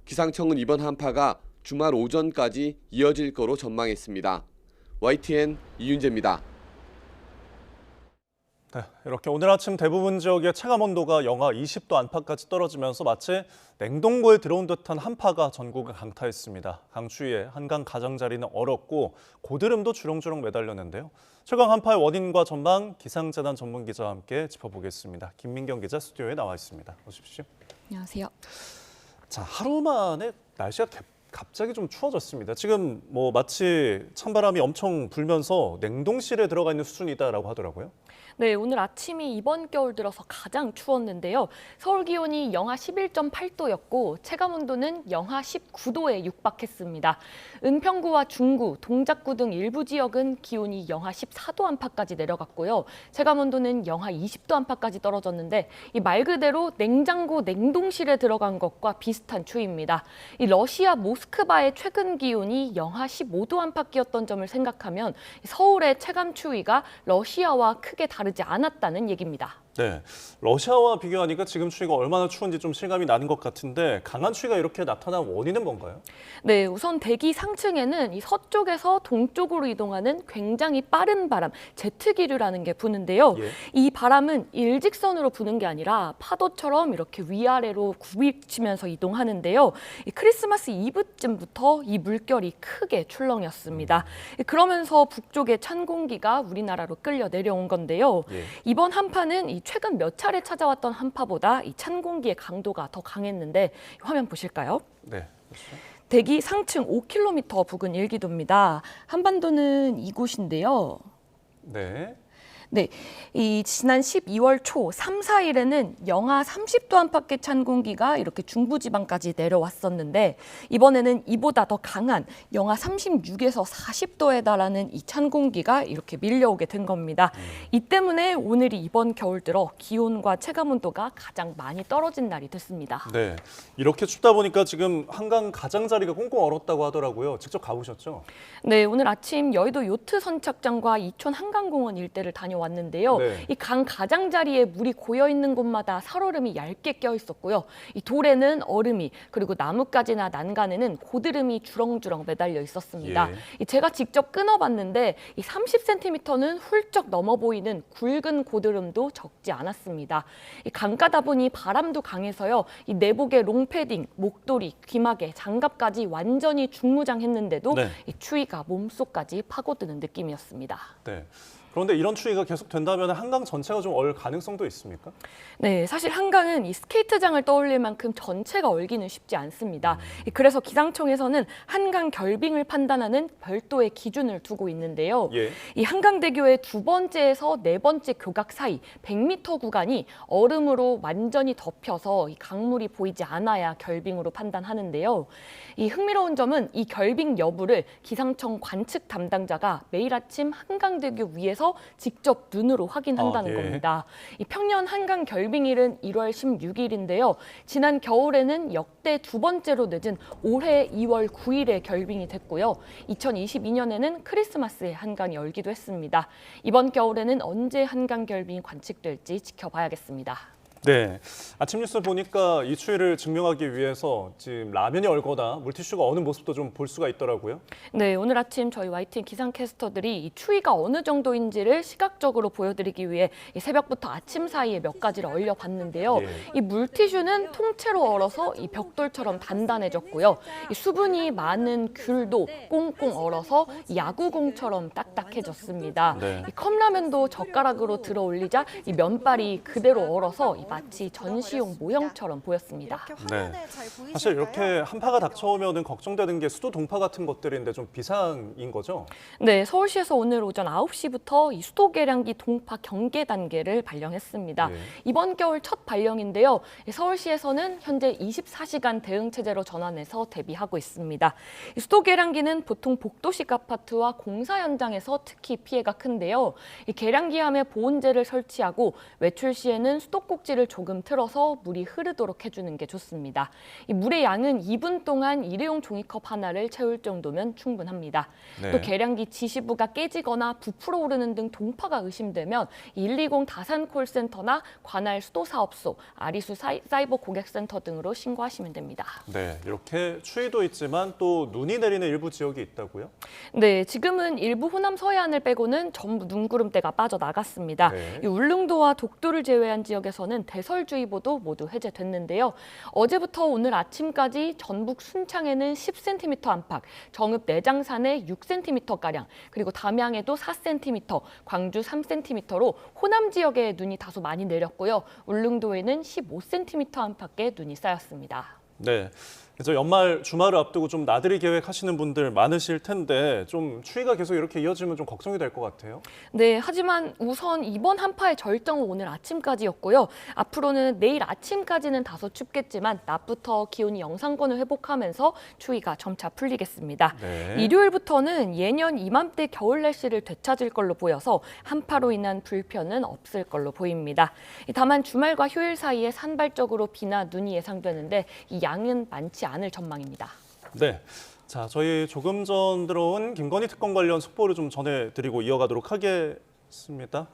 S11: 기상청은 이번 한파가 주말 오전까지 이어질 거로 전망했습니다. YTN 이윤재입니다.
S8: 네, 이렇게 오늘 아침 대부분 지역의 체감온도가 영하 20도 안팎까지 떨어지면서 마치 냉동고에 들어온 듯한 한파가 전국을 강타했습니다. 강추위에 한강 가장자리는 얼었고 고드름도 주렁주렁 매달렸는데요. 최강 한파의 원인과 전망 기상재단 전문 기자와 함께 짚어보겠습니다. 김민경 기자 스튜디오에 나와 있습니다. 오십시오.
S16: 안녕하세요.
S8: 자, 하루 만에 날씨가 갑자기 좀 추워졌습니다. 지금 마치 찬바람이 엄청 불면서 냉동실에 들어가 있는 수준이다라고 하더라고요.
S16: 네, 오늘 아침이 이번 겨울 들어서 가장 추웠는데요. 서울 기온이 영하 11.8도였고 체감온도는 영하 19도에 육박했습니다. 은평구와 중구, 동작구 등 일부 지역은 기온이 영하 14도 안팎까지 내려갔고요. 체감온도는 영하 20도 안팎까지 떨어졌는데 이 말 그대로 냉장고 냉동실에 들어간 것과 비슷한 추위입니다. 이 러시아 모스크바의 최근 기온이 영하 15도 안팎이었던 점을 생각하면 서울의 체감 추위가 러시아와 크게 다르지 않았다는 얘기입니다.
S8: 네, 러시아와 비교하니까 지금 추위가 얼마나 추운지 좀 실감이 나는 것 같은데 강한 추위가 이렇게 나타난 원인은 뭔가요?
S16: 네, 우선 대기 상층에는 이 서쪽에서 동쪽으로 이동하는 굉장히 빠른 바람, 제트기류라는 게 부는데요.
S8: 예.
S16: 이 바람은 일직선으로 부는 게 아니라 파도처럼 이렇게 위아래로 굽이치면서 이동하는데요. 이 크리스마스 이브쯤부터 이 물결이 크게 출렁였습니다. 그러면서 북쪽의 찬 공기가 우리나라로 끌려 내려온 건데요.
S8: 예.
S16: 이번 한파는 이 최근 몇 차례 찾아왔던 한파보다 이 찬 공기의 강도가 더 강했는데 화면 보실까요?
S8: 네.
S16: 대기 상층 5km 부근 일기도입니다. 한반도는 이곳인데요.
S8: 네.
S16: 네, 이 지난 12월 초 3, 4일에는 영하 30도 안팎의 찬 공기가 이렇게 중부지방까지 내려왔었는데 이번에는 이보다 더 강한 영하 36에서 40도에 달하는 이 찬 공기가 이렇게 밀려오게 된 겁니다. 이 때문에 오늘이 이번 겨울 들어 기온과 체감온도가 가장 많이 떨어진 날이 됐습니다.
S8: 네, 이렇게 춥다 보니까 지금 한강 가장자리가 꽁꽁 얼었다고 하더라고요. 직접 가보셨죠?
S16: 네, 오늘 아침 여의도 요트 선착장과 이촌 한강공원 일대를 다녀왔는데요.
S8: 네.
S16: 이 강 가장자리에 물이 고여 있는 곳마다 살얼음이 얇게 껴 있었고요. 이 돌에는 얼음이 그리고 나뭇가지나 난간에는 고드름이 주렁주렁 매달려 있었습니다.
S8: 예.
S16: 이 제가 직접 끊어봤는데 이 30cm는 훌쩍 넘어 보이는 굵은 고드름도 적지 않았습니다. 이 강가다 보니 바람도 강해서요. 이 내복에 롱패딩, 목도리, 귀마개, 장갑까지 완전히 중무장했는데도
S8: 네.
S16: 이 추위가 몸속까지 파고드는 느낌이었습니다.
S8: 네. 그런데 이런 추위가 계속 된다면 한강 전체가 좀 얼 가능성도 있습니까?
S16: 네, 사실 한강은 이 스케이트장을 떠올릴 만큼 전체가 얼기는 쉽지 않습니다. 그래서 기상청에서는 한강 결빙을 판단하는 별도의 기준을 두고 있는데요.
S8: 예.
S16: 이 한강대교의 두 번째에서 네 번째 교각 사이 100m 구간이 얼음으로 완전히 덮여서 이 강물이 보이지 않아야 결빙으로 판단하는데요. 이 흥미로운 점은 이 결빙 여부를 기상청 관측 담당자가 매일 아침 한강대교 위에서 직접 눈으로 확인한다는
S8: 예.
S16: 겁니다. 이 평년 한강 결빙일은 1월 16일인데요. 지난 겨울에는 역대 두 번째로 늦은 올해 2월 9일에 결빙이 됐고요. 2022년에는 크리스마스에 한강이 열기도 했습니다. 이번 겨울에는 언제 한강 결빙이 관측될지 지켜봐야겠습니다.
S8: 네, 아침 뉴스 보니까 이 추위를 증명하기 위해서 지금 라면이 얼거나 물티슈가 어는 모습도 좀 볼 수가 있더라고요.
S16: 네, 오늘 아침 저희 YTN 기상캐스터들이 이 추위가 어느 정도인지를 시각적으로 보여드리기 위해 이 새벽부터 아침 사이에 몇 가지를 얼려봤는데요. 이 물티슈는 통째로 얼어서 이 벽돌처럼 단단해졌고요. 이 수분이 많은 귤도 꽁꽁 얼어서 이 야구공처럼 딱딱해졌습니다.
S8: 네.
S16: 이 컵라면도 젓가락으로 들어 올리자 이 면발이 그대로 얼어서 마치 전시용 모형처럼 보였습니다.
S8: 네. 사실 이렇게 한파가 닥쳐오면 걱정되는 게 수도 동파 같은 것들인데 좀 비상인 거죠?
S16: 네, 서울시에서 오늘 오전 9시부터 이 수도 계량기 동파 경계 단계를 발령했습니다.
S8: 네.
S16: 이번 겨울 첫 발령인데요. 서울시에서는 현재 24시간 대응 체제로 전환해서 대비하고 있습니다. 이 수도 계량기는 보통 복도식 아파트와 공사 현장에서 특히 피해가 큰데요. 이 계량기함에 보온재를 설치하고 외출 시에는 수도꼭지를 조금 틀어서 물이 흐르도록 해주는 게 좋습니다. 이 물의 양은 2분 동안 일회용 종이컵 하나를 채울 정도면 충분합니다.
S8: 네.
S16: 또 계량기 지시부가 깨지거나 부풀어 오르는 등 동파가 의심되면 120 다산 콜센터나 관할 수도사업소, 아리수 사이버 고객센터 등으로 신고하시면 됩니다.
S8: 네, 이렇게 추위도 있지만 또 눈이 내리는 일부 지역이 있다고요?
S16: 네, 지금은 일부 호남 서해안을 빼고는 전부 눈구름대가 빠져나갔습니다.
S8: 네.
S16: 이 울릉도와 독도를 제외한 지역에서는 대설주의보도 모두 해제됐는데요. 어제부터 오늘 아침까지 전북 순창에는 10cm 안팎, 정읍 내장산에 6cm가량, 그리고 담양에도 4cm, 광주 3cm로 호남 지역에 눈이 다소 많이 내렸고요. 울릉도에는 15cm 안팎의 눈이 쌓였습니다.
S8: 네. 그래서 연말 주말을 앞두고 좀 나들이 계획하시는 분들 많으실 텐데 좀 추위가 계속 이렇게 이어지면 좀 걱정이 될 것 같아요.
S16: 네, 하지만 우선 이번 한파의 절정은 오늘 아침까지였고요. 앞으로는 내일 아침까지는 다소 춥겠지만 낮부터 기온이 영상권을 회복하면서 추위가 점차 풀리겠습니다.
S8: 네.
S16: 일요일부터는 예년 이맘때 겨울 날씨를 되찾을 걸로 보여서 한파로 인한 불편은 없을 걸로 보입니다. 다만 주말과 휴일 사이에 산발적으로 비나 눈이 예상되는데 이 양은 많지 않을 전망입니다.
S8: 네. 자, 저희 조금 전 들어온 김건희 특검 관련 속보를 좀 전해드리고 이어가도록 하겠습니다.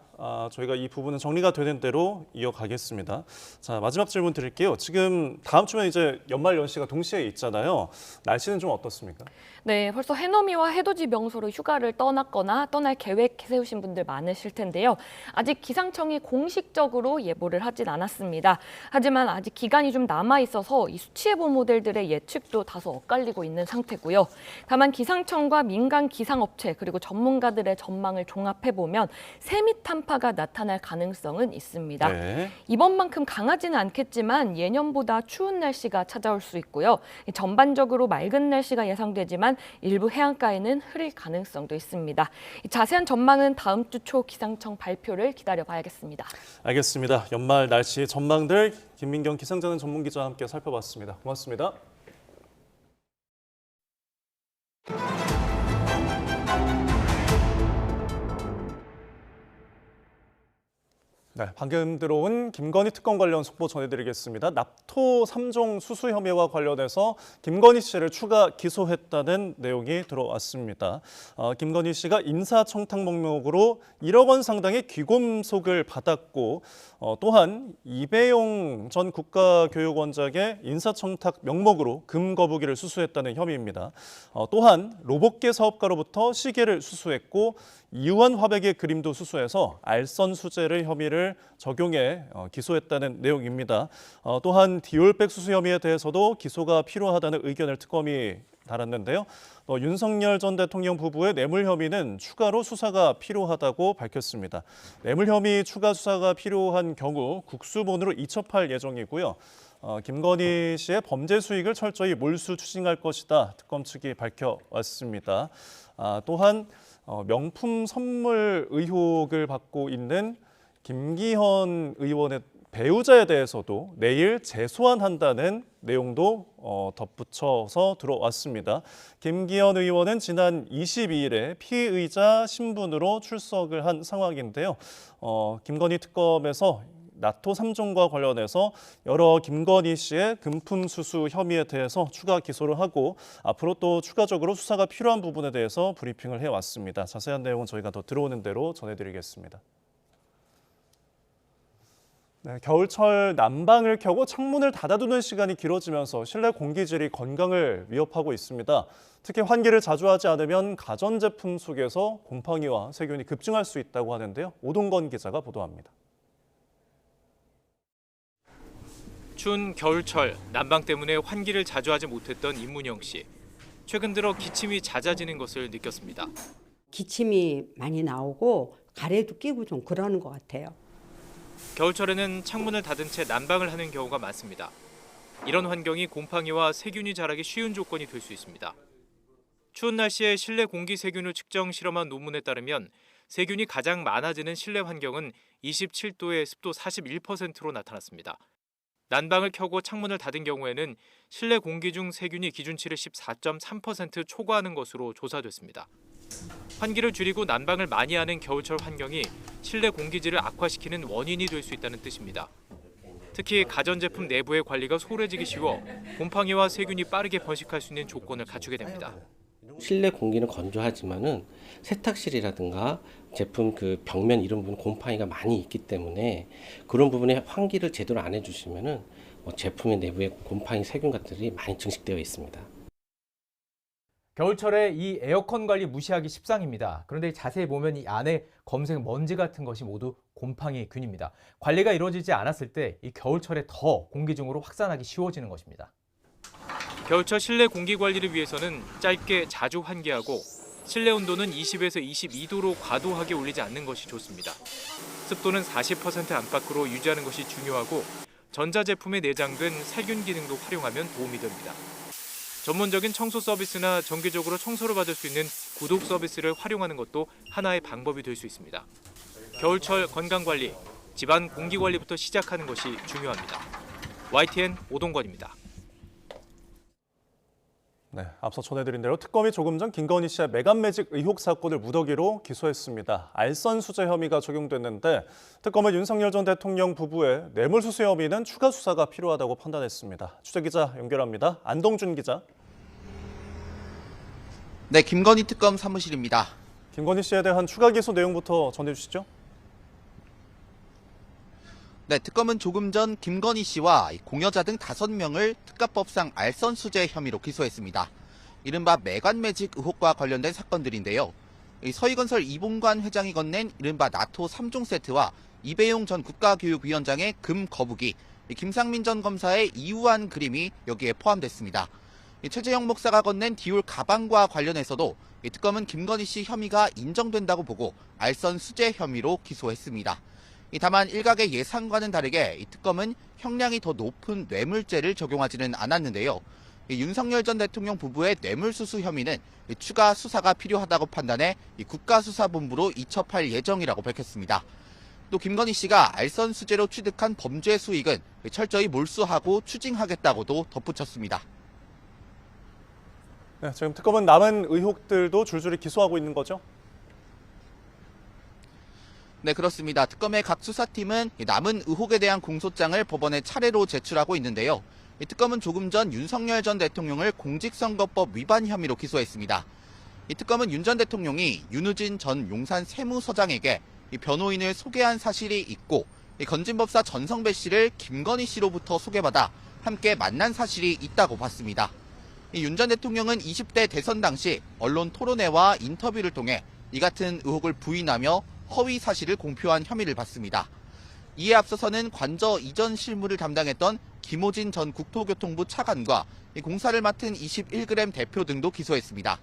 S8: 저희가 이 부분은 정리가 되는 대로 이어가겠습니다. 자, 마지막 질문 드릴게요. 지금 다음 주면 이제 연말 연시가 동시에 있잖아요. 날씨는 좀 어떻습니까?
S16: 네, 벌써 해넘이와 해돋이 명소로 휴가를 떠났거나 떠날 계획 세우신 분들 많으실 텐데요. 아직 기상청이 공식적으로 예보를 하진 않았습니다. 하지만 아직 기간이 좀 남아 있어서 이 수치예보 모델들의 예측도 다소 엇갈리고 있는 상태고요. 다만 기상청과 민간 기상업체 그리고 전문가들의 전망을 종합해 보면 세미 한파가 나타날 가능성은 있습니다.
S8: 네.
S16: 이번만큼 강하지는 않겠지만 예년보다 추운 날씨가 찾아올 수 있고요. 전반적으로 맑은 날씨가 예상되지만 일부 해안가에는 흐릴 가능성도 있습니다. 자세한 전망은 다음 주 초 기상청 발표를 기다려봐야겠습니다.
S8: 알겠습니다. 연말 날씨 전망들 김민경 기상자는 전문기자와 함께 살펴봤습니다. 고맙습니다. 네, 방금 들어온 김건희 특검 관련 속보 전해드리겠습니다. 납토 3종 수수 혐의와 관련해서 김건희 씨를 추가 기소했다는 내용이 들어왔습니다. 김건희 씨가 인사청탁 목록으로 1억 원 상당의 귀금속을 받았고 또한 이배용 전 국가교육원장의 인사청탁 명목으로 금거부기를 수수했다는 혐의입니다. 또한 로봇계 사업가로부터 시계를 수수했고 이완 화백의 그림도 수수해서 알선 수재를 혐의를 적용해 기소했다는 내용입니다. 또한 디올백 수수 혐의에 대해서도 기소가 필요하다는 의견을 특검이 달았는데요. 윤석열 전 대통령 부부의 뇌물 혐의는 추가로 수사가 필요하다고 밝혔습니다. 뇌물 혐의 추가 수사가 필요한 경우 국수본으로 이첩할 예정이고요. 김건희 씨의 범죄 수익을 철저히 몰수 추징할 것이다. 특검 측이 밝혀왔습니다. 또한 명품 선물 의혹을 받고 있는 김기현 의원의 배우자에 대해서도 내일 재소환한다는 내용도 덧붙여서 들어왔습니다. 김기현 의원은 지난 22일에 피의자 신분으로 출석을 한 상황인데요. 김건희 특검에서 나토 3종과 관련해서 여러 김건희 씨의 금품 수수 혐의에 대해서 추가 기소를 하고 앞으로 또 추가적으로 수사가 필요한 부분에 대해서 브리핑을 해왔습니다. 자세한 내용은 저희가 더 들어오는 대로 전해드리겠습니다. 네, 겨울철 난방을 켜고 창문을 닫아두는 시간이 길어지면서 실내 공기질이 건강을 위협하고 있습니다. 특히 환기를 자주 하지 않으면 가전제품 속에서 곰팡이와 세균이 급증할 수 있다고 하는데요. 오동건 기자가 보도합니다.
S3: 추운 겨울철 난방 때문에 환기를 자주 하지 못했던 임문영 씨. 최근 들어 기침이 잦아지는 것을 느꼈습니다.
S6: 기침이 많이 나오고 가래도 끼고 좀 그러는 것 같아요.
S3: 겨울철에는 창문을 닫은 채 난방을 하는 경우가 많습니다. 이런 환경이 곰팡이와 세균이 자라기 쉬운 조건이 될 수 있습니다. 추운 날씨에 실내 공기 세균을 측정 실험한 논문에 따르면 세균이 가장 많아지는 실내 환경은 27도에 습도 41%로 나타났습니다. 난방을 켜고 창문을 닫은 경우에는 실내 공기 중 세균이 기준치를 14.3% 초과하는 것으로 조사됐습니다. 환기를 줄이고 난방을 많이 하는 겨울철 환경이 실내 공기질을 악화시키는 원인이 될 수 있다는 뜻입니다. 특히 가전제품 내부의 관리가 소홀해지기 쉬워 곰팡이와 세균이 빠르게 번식할 수 있는 조건을 갖추게 됩니다.
S7: 실내 공기는 건조하지만은 세탁실이라든가 제품 그 벽면 이런 부분 곰팡이가 많이 있기 때문에 그런 부분에 환기를 제대로 안 해주시면은 제품의 내부에 곰팡이 세균 같들이 많이 증식되어 있습니다.
S17: 겨울철에 이 에어컨 관리 무시하기 십상입니다. 그런데 자세히 보면 이 안에 검색 먼지 같은 것이 모두 곰팡이균입니다. 관리가 이루어지지 않았을 때 이 겨울철에 더 공기중으로 확산하기 쉬워지는 것입니다.
S3: 겨울철 실내 공기 관리를 위해서는 짧게 자주 환기하고 실내 온도는 20에서 22도로 과도하게 올리지 않는 것이 좋습니다. 습도는 40% 안팎으로 유지하는 것이 중요하고 전자제품에 내장된 살균 기능도 활용하면 도움이 됩니다. 전문적인 청소 서비스나 정기적으로 청소를 받을 수 있는 구독 서비스를 활용하는 것도 하나의 방법이 될 수 있습니다. 겨울철 건강관리, 집안 공기관리부터 시작하는 것이 중요합니다. YTN 오동건입니다.
S8: 네, 앞서 전해드린 대로 특검이 조금 전 김건희 씨의 매간매직 의혹 사건을 무더기로 기소했습니다. 알선 수재 혐의가 적용됐는데 특검은 윤석열 전 대통령 부부의 뇌물수수 혐의는 추가 수사가 필요하다고 판단했습니다. 취재기자 연결합니다. 안동준 기자.
S18: 네, 김건희 특검 사무실입니다.
S8: 김건희 씨에 대한 추가 기소 내용부터 전해주시죠.
S18: 네, 특검은 조금 전 김건희 씨와 공여자 등 5명을 특가법상 알선 수재 혐의로 기소했습니다. 이른바 매간매직 의혹과 관련된 사건들인데요. 서희건설 이봉관 회장이 건넨 이른바 나토 3종 세트와 이배용 전 국가교육위원장의 금 거북이, 김상민 전 검사의 이우한 그림이 여기에 포함됐습니다. 최재형 목사가 건넨 디올 가방과 관련해서도 특검은 김건희 씨 혐의가 인정된다고 보고 알선 수재 혐의로 기소했습니다. 다만 일각의 예상과는 다르게 특검은 형량이 더 높은 뇌물죄를 적용하지는 않았는데요. 윤석열 전 대통령 부부의 뇌물수수 혐의는 추가 수사가 필요하다고 판단해 국가수사본부로 이첩할 예정이라고 밝혔습니다. 또 김건희 씨가 알선 수재로 취득한 범죄 수익은 철저히 몰수하고 추징하겠다고도 덧붙였습니다.
S8: 네, 지금 특검은 남은 의혹들도 줄줄이 기소하고 있는 거죠?
S18: 네, 그렇습니다. 특검의 각 수사팀은 남은 의혹에 대한 공소장을 법원에 차례로 제출하고 있는데요. 특검은 조금 전 윤석열 전 대통령을 공직선거법 위반 혐의로 기소했습니다. 이 특검은 윤 전 대통령이 윤우진 전 용산 세무서장에게 변호인을 소개한 사실이 있고 건진법사 전성배 씨를 김건희 씨로부터 소개받아 함께 만난 사실이 있다고 봤습니다. 윤 전 대통령은 20대 대선 당시 언론 토론회와 인터뷰를 통해 이 같은 의혹을 부인하며 허위 사실을 공표한 혐의를 받습니다. 이에 앞서서는 관저 이전 실무를 담당했던 김호진 전 국토교통부 차관과 공사를 맡은 21g 대표 등도 기소했습니다.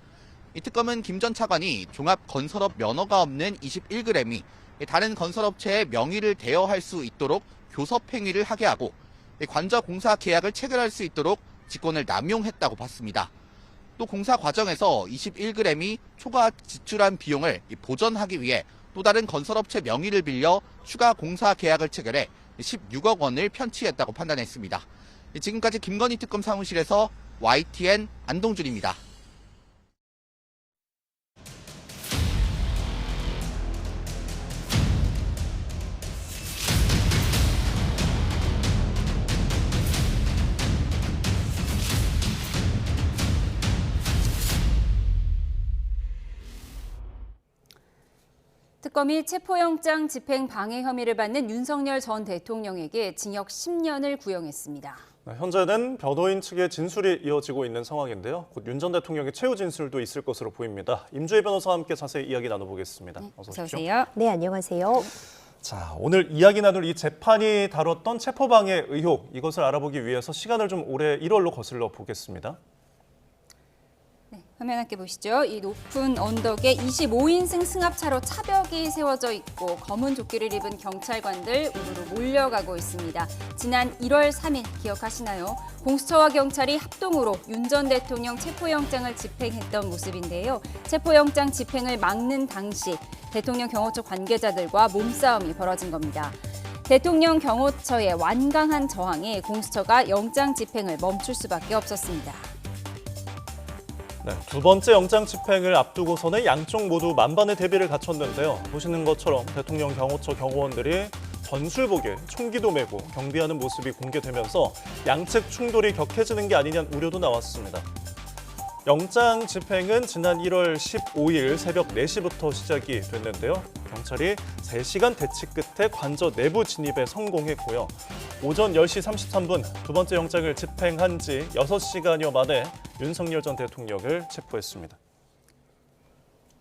S18: 이 특검은 김 전 차관이 종합건설업 면허가 없는 21g이 다른 건설업체의 명의를 대여할 수 있도록 교섭 행위를 하게 하고 관저 공사 계약을 체결할 수 있도록 직권을 남용했다고 봤습니다. 또 공사 과정에서 21g이 초과 지출한 비용을 보전하기 위해 또 다른 건설업체 명의를 빌려 추가 공사 계약을 체결해 16억 원을 편취했다고 판단했습니다. 지금까지 김건희 특검 사무실에서 YTN 안동준입니다.
S1: 특검이 체포영장 집행 방해 혐의를 받는 윤석열 전 대통령에게 징역 10년을 구형했습니다.
S8: 현재는 변호인 측의 진술이 이어지고 있는 상황인데요. 곧 윤 전 대통령의 최후 진술도 있을 것으로 보입니다. 임주혜 변호사와 함께 자세히 이야기 나눠보겠습니다. 어서 오십시오.
S1: 어서오세요.
S4: 네, 안녕하세요.
S8: 자, 오늘 이야기 나눌 이 재판이 다뤘던 체포방해 의혹, 이것을 알아보기 위해서 시간을 좀 올해 1월로 거슬러 보겠습니다.
S1: 화면 함께 보시죠. 이 높은 언덕에 25인승 승합차로 차벽이 세워져 있고 검은 조끼를 입은 경찰관들 우르르 몰려가고 있습니다. 지난 1월 3일 기억하시나요? 공수처와 경찰이 합동으로 윤 전 대통령 체포영장을 집행했던 모습인데요. 체포영장 집행을 막는 당시 대통령 경호처 관계자들과 몸싸움이 벌어진 겁니다. 대통령 경호처의 완강한 저항에 공수처가 영장 집행을 멈출 수밖에 없었습니다.
S8: 네, 두 번째 영장 집행을 앞두고서는 양쪽 모두 만반의 대비를 갖췄는데요. 보시는 것처럼 대통령 경호처 경호원들이 전술복에 총기도 메고 경비하는 모습이 공개되면서 양측 충돌이 격해지는 게 아니냐는 우려도 나왔습니다. 영장 집행은 지난 1월 15일 새벽 4시부터 시작이 됐는데요. 경찰이 3시간 대치 끝에 관저 내부 진입에 성공했고요. 오전 10시 33분 두 번째 영장을 집행한 지 6시간여 만에 윤석열 전 대통령을 체포했습니다.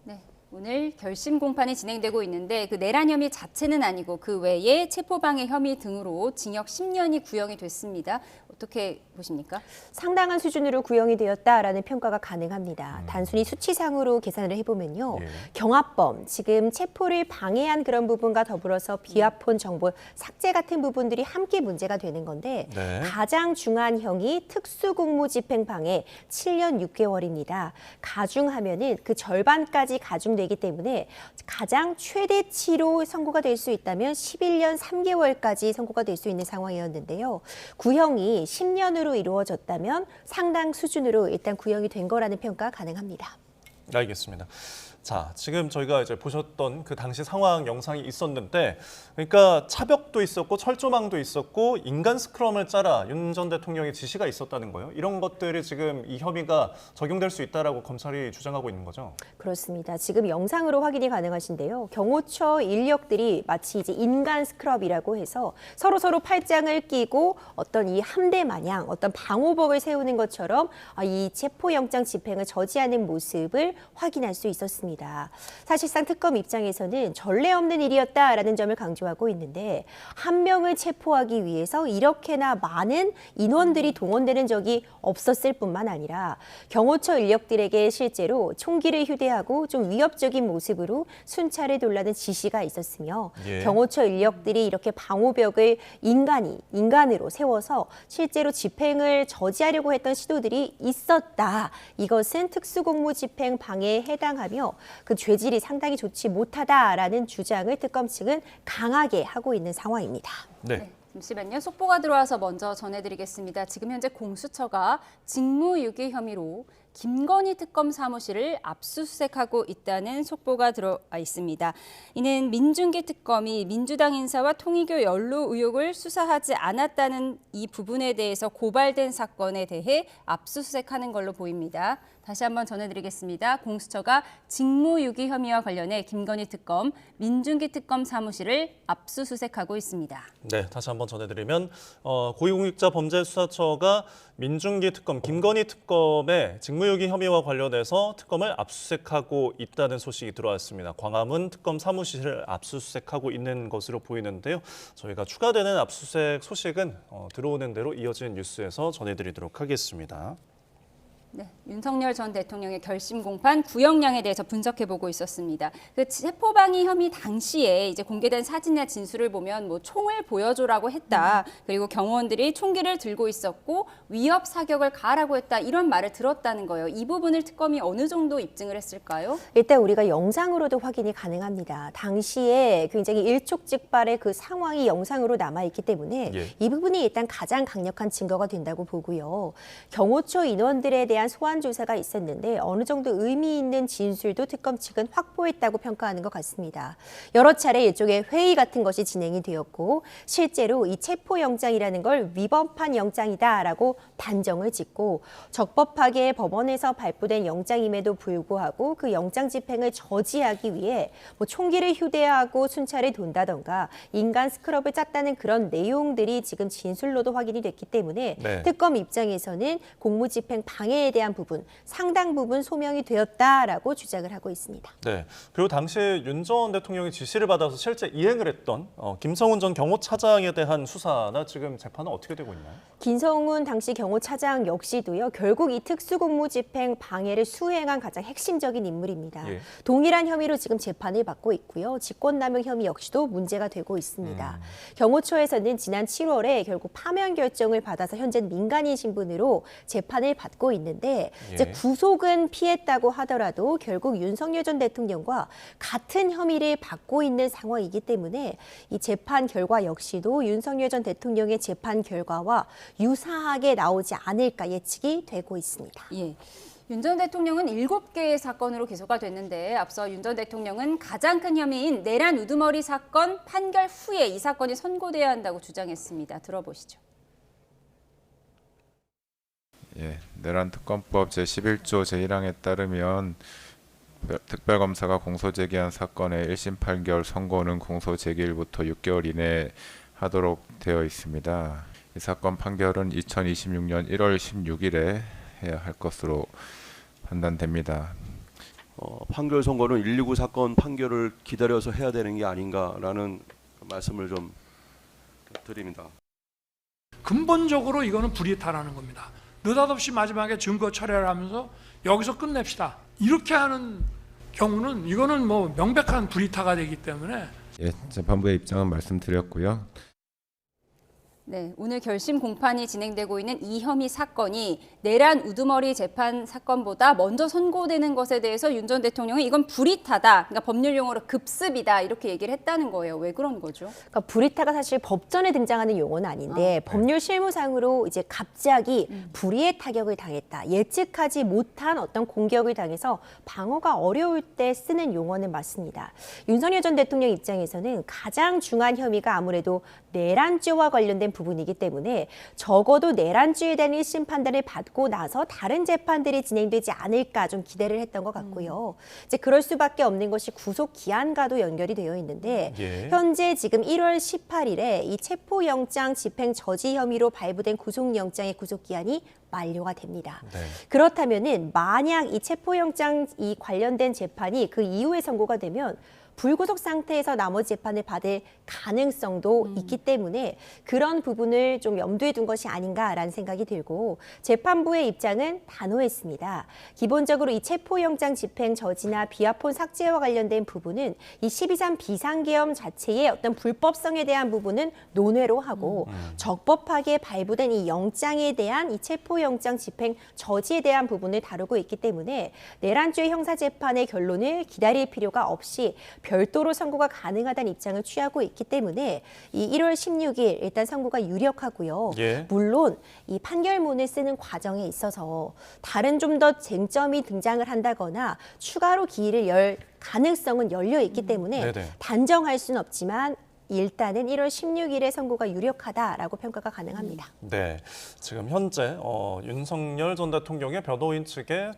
S1: 네, 오늘 결심 공판이 진행되고 있는데 그 내란 혐의 자체는 아니고 그 외에 체포방해 혐의 등으로 징역 10년이 구형이 됐습니다. 어떻게 보십니까?
S4: 상당한 수준으로 구형이 되었다라는 평가가 가능합니다. 단순히 수치상으로 계산을 해보면요. 경합범, 지금 체포를 방해한 그런 부분과 더불어서 비화폰 정보 삭제 같은 부분들이 함께 문제가 되는 건데 가장 중한 형이 특수공무집행방해 7년 6개월입니다. 가중하면은 그 절반까지 가중되기 때문에 가장 최대치로 선고가 될 수 있다면 11년 3개월까지 선고가 될 수 있는 상황이었는데요. 구형이 10년으로 이루어졌다면 상당 수준으로 일단 구형이 된 거라는 평가 가능합니다.
S8: 알겠습니다. 자, 지금 저희가 이제 보셨던 그 당시 상황 영상이 있었는데, 그러니까 차벽도 있었고 철조망도 있었고 인간 스크럼을 짜라 윤 전 대통령의 지시가 있었다는 거예요. 이런 것들이 지금 이 혐의가 적용될 수 있다라고 검찰이 주장하고 있는 거죠.
S4: 그렇습니다. 지금 영상으로 확인이 가능하신데요. 경호처 인력들이 마치 이제 인간 스크럽이라고 해서 서로 팔짱을 끼고 어떤 이 함대 마냥 어떤 방호복을 세우는 것처럼 이 체포영장 집행을 저지하는 모습을 확인할 수 있었습니다. 사실상 특검 입장에서는 전례 없는 일이었다라는 점을 강조하고 있는데 한 명을 체포하기 위해서 이렇게나 많은 인원들이 동원되는 적이 없었을 뿐만 아니라 경호처 인력들에게 실제로 총기를 휴대하고 좀 위협적인 모습으로 순찰을 돌라는 지시가 있었으며 경호처 인력들이 이렇게 방호벽을 인간으로 세워서 실제로 집행을 저지하려고 했던 시도들이 있었다. 이것은 특수공무집행 방해에 해당하며 그 죄질이 상당히 좋지 못하다라는 주장을 특검 측은 강하게 하고 있는 상황입니다.
S1: 네. 잠시만요. 속보가 들어와서 먼저 전해드리겠습니다. 지금 현재 공수처가 직무유기 혐의로 김건희 특검 사무실을 압수수색하고 있다는 속보가 들어와 있습니다. 이는 민중기 특검이 민주당 인사와 통일교 연루 의혹을 수사하지 않았다는 이 부분에 대해서 고발된 사건에 대해 압수수색하는 걸로 보입니다. 다시 한번 전해드리겠습니다. 공수처가 직무유기 혐의와 관련해 김건희 특검, 민중기 특검 사무실을 압수수색하고 있습니다.
S8: 네, 다시 한번 전해드리면 고위공직자범죄수사처가 민중기 특검, 김건희 특검의 직무유기 혐의와 관련해서 특검을 압수수색하고 있다는 소식이 들어왔습니다. 광화문 특검 사무실을 압수수색하고 있는 것으로 보이는데요. 저희가 추가되는 압수수색 소식은 들어오는 대로 이어지는 뉴스에서 전해드리도록 하겠습니다.
S1: 네, 윤석열 전 대통령의 결심 공판 구형량에 대해서 분석해보고 있었습니다. 그 체포방해 혐의 당시에 이제 공개된 사진이나 진술을 보면 뭐 총을 보여줘라고 했다. 그리고 경호원들이 총기를 들고 있었고 위협 사격을 가하라고 했다. 이런 말을 들었다는 거예요. 이 부분을 특검이 어느 정도 입증을 했을까요?
S4: 일단 우리가 영상으로도 확인이 가능합니다. 당시에 굉장히 일촉즉발의 그 상황이 영상으로 남아있기 때문에 이 부분이 일단 가장 강력한 증거가 된다고 보고요. 경호처 인원들에 대한 대한 소환 조사가 있었는데 어느 정도 의미 있는 진술도 특검 측은 확보했다고 평가하는 것 같습니다. 여러 차례 일종의 회의 같은 것이 진행이 되었고 실제로 이 체포영장이라는 걸 위법한 영장이다라고 단정을 짓고 적법하게 법원에서 발부된 영장임에도 불구하고 그 영장 집행을 저지하기 위해 뭐 총기를 휴대하고 순찰을 돈다던가 인간 스크럽을 짰다는 그런 내용들이 지금 진술로도 확인이 됐기 때문에
S8: 네.
S4: 특검 입장에서는 공무집행 방해에 대한 부분 상당 부분 소명이 되었다라고 주장을 하고 있습니다.
S8: 네. 그리고 당시에 윤 전 대통령이 지시를 받아서 실제 이행을 했던 김성훈 전 경호차장에 대한 수사나 지금 재판은 어떻게 되고 있나요?
S4: 김성훈 당시 경호차장 역시도요. 결국 이 특수공무집행 방해를 수행한 가장 핵심적인 인물입니다.
S8: 예.
S4: 동일한 혐의로 지금 재판을 받고 있고요. 직권남용 혐의 역시도 문제가 되고 있습니다. 경호처에서는 지난 7월에 결국 파면 결정을 받아서 현재 민간인 신분으로 재판을 받고 있는데 이제 구속은 피했다고 하더라도 결국 윤석열 전 대통령과 같은 혐의를 받고 있는 상황이기 때문에 이 재판 결과 역시도 윤석열 전 대통령의 재판 결과와 유사하게 나오지 않을까 예측이 되고 있습니다.
S1: 예. 윤 전 대통령은 7개의 사건으로 기소가 됐는데 앞서 윤 전 대통령은 가장 큰 혐의인 내란 우두머리 사건 판결 후에 이 사건이 선고돼야 한다고 주장했습니다. 들어보시죠.
S10: 예, 내란특검법 제11조 제1항에 따르면 특별검사가 공소제기한 사건의 1심 판결 선고는 공소제기일부터 6개월 이내에 하도록 되어 있습니다. 이 사건 판결은 2026년 1월 16일에 해야 할 것으로 판단됩니다.
S14: 판결 선고는 119 사건 판결을 기다려서 해야 되는 게 아닌가라는 말씀을 좀 드립니다.
S19: 근본적으로 이거는 불이익하라는 겁니다. 느닷없이 마지막에 증거 철회를 하면서 여기서 끝냅시다. 이렇게 하는 경우는 이거는 뭐 명백한 불이익가 되기 때문에
S10: 예, 재판부의 입장은 말씀드렸고요.
S1: 네, 오늘 결심 공판이 진행되고 있는 이 혐의 사건이 내란 우두머리 재판 사건보다 먼저 선고되는 것에 대해서 윤 전 대통령은 이건 불이익하다, 그러니까 법률 용어로 급습이다 이렇게 얘기를 했다는 거예요. 왜 그런 거죠?
S4: 그러니까 불이익가 사실 법전에 등장하는 용어는 아닌데 법률 실무상으로 이제 갑자기 불의의 타격을 당했다, 예측하지 못한 어떤 공격을 당해서 방어가 어려울 때 쓰는 용어는 맞습니다. 윤석열 전 대통령 입장에서는 가장 중요한 혐의가 아무래도 내란죄와 관련된 부분이기 때문에 적어도 내란죄에 대한 1심 판단을 받고 나서 다른 재판들이 진행되지 않을까 좀 기대를 했던 것 같고요. 이제 그럴 수밖에 없는 것이 구속 기한과도 연결이 되어 있는데 현재 지금 1월 18일에 이 체포영장 집행 저지 혐의로 발부된 구속영장의 구속 기한이 만료가 됩니다.
S8: 네.
S4: 그렇다면은 만약 이 체포영장 이 관련된 재판이 그 이후에 선고가 되면 불구속 상태에서 나머지 재판을 받을 가능성도 있기 때문에 그런 부분을 좀 염두에 둔 것이 아닌가라는 생각이 들고 재판부의 입장은 단호했습니다. 기본적으로 이 체포영장 집행 저지나 비화폰 삭제와 관련된 부분은 이 12.3 비상계엄 자체의 어떤 불법성에 대한 부분은 논외로 하고 적법하게 발부된 이 영장에 대한 이 체포영장 집행 저지에 대한 부분을 다루고 있기 때문에 내란죄 형사재판의 결론을 기다릴 필요가 없이 별도로 선고가 가능하다는 입장을 취하고 있기 때문에 이 1월 16일 일단 선고가 유력하고요. 물론 이 판결문을 쓰는 과정에 있어서 다른 좀 더 쟁점이 등장을 한다거나 추가로 기일을 열 가능성은 열려 있기 때문에 단정할 수는 없지만 일단은 1월 16일에 선고가 유력하다라고 평가가 가능합니다.
S8: 네, 지금 현재 윤석열 전 대통령의 변호인 측의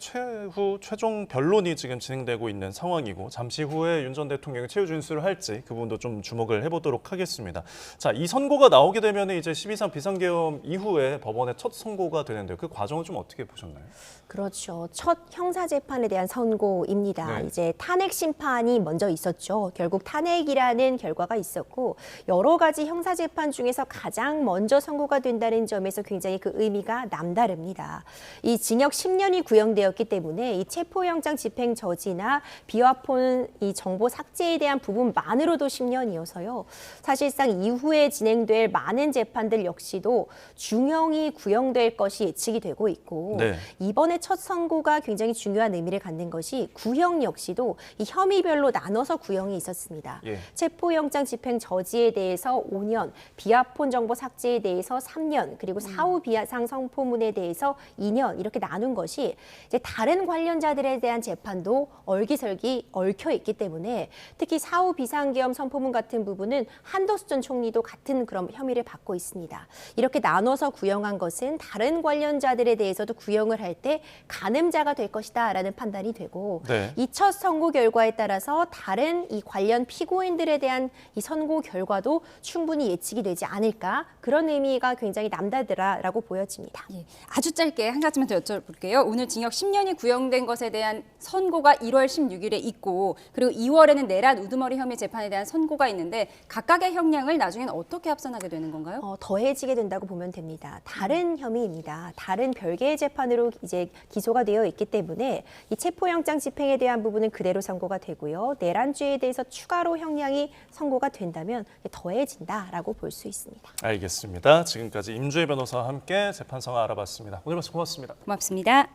S8: 최종 변론이 지금 진행되고 있는 상황이고 잠시 후에 윤 전 대통령이 최후 진술을 할지 그 부분도 좀 주목을 해보도록 하겠습니다. 자, 이 선고가 나오게 되면 이제 12.3 비상계엄 이후에 법원의 첫 선고가 되는데요. 그 과정을 좀 어떻게 보셨나요?
S4: 그렇죠. 첫 형사재판에 대한 선고입니다. 이제 탄핵 심판이 먼저 있었죠. 결국 탄핵이라는 결과가 있었고 여러 가지 형사재판 중에서 가장 먼저 선고가 된다는 점에서 굉장히 그 의미가 남다릅니다. 이 징역 10년이 구형되었기 때문에 이 체포영장 집행 저지나 비화폰 이 정보 삭제에 대한 부분만으로도 10년이어서요. 사실상 이후에 진행될 많은 재판들 역시도 중형이 구형될 것이 예측이 되고 있고 이번에 첫 선고가 굉장히 중요한 의미를 갖는 것이 구형 역시도 이 혐의별로 나눠서 구형이 있었습니다. 체포영장 집행 저지에 대해서 5년, 비하폰 정보 삭제에 대해서 3년, 그리고 사후 비하상 성포문에 대해서 2년 이렇게 나눈 것이 이제 다른 관련자들에 대한 재판도 얼기설기 얽혀 있기 때문에 특히 사후 비상계엄 성포문 같은 부분은 한덕수 전 총리도 같은 그런 혐의를 받고 있습니다. 이렇게 나눠서 구형한 것은 다른 관련자들에 대해서도 구형을 할 때 가늠자가 될 것이다라는 판단이 되고 이 첫 선고 결과에 따라서 다른 이 관련 피고인들에 대한 이 선고 결과도 충분히 예측이 되지 않을까 그런 의미가 굉장히 남다르다라고 보여집니다.
S1: 예, 아주 짧게 한 가지만 더 여쭤볼게요. 오늘 징역 10년이 구형된 것에 대한 선고가 1월 16일에 있고 그리고 2월에는 내란 우두머리 혐의 재판에 대한 선고가 있는데 각각의 형량을 나중에는 어떻게 합산하게 되는 건가요?
S4: 더해지게 된다고 보면 됩니다. 다른 혐의입니다. 다른 별개의 재판으로 이제 기소가 되어 있기 때문에 이 체포영장 집행에 대한 부분은 그대로 선고가 되고요. 내란죄에 대해서 추가로 형량이 선고가 된다면 더해진다라고 볼 수 있습니다.
S8: 알겠습니다. 지금까지 임주혜 변호사와 함께 재판 상황 알아봤습니다. 오늘 말씀 고맙습니다.
S1: 고맙습니다.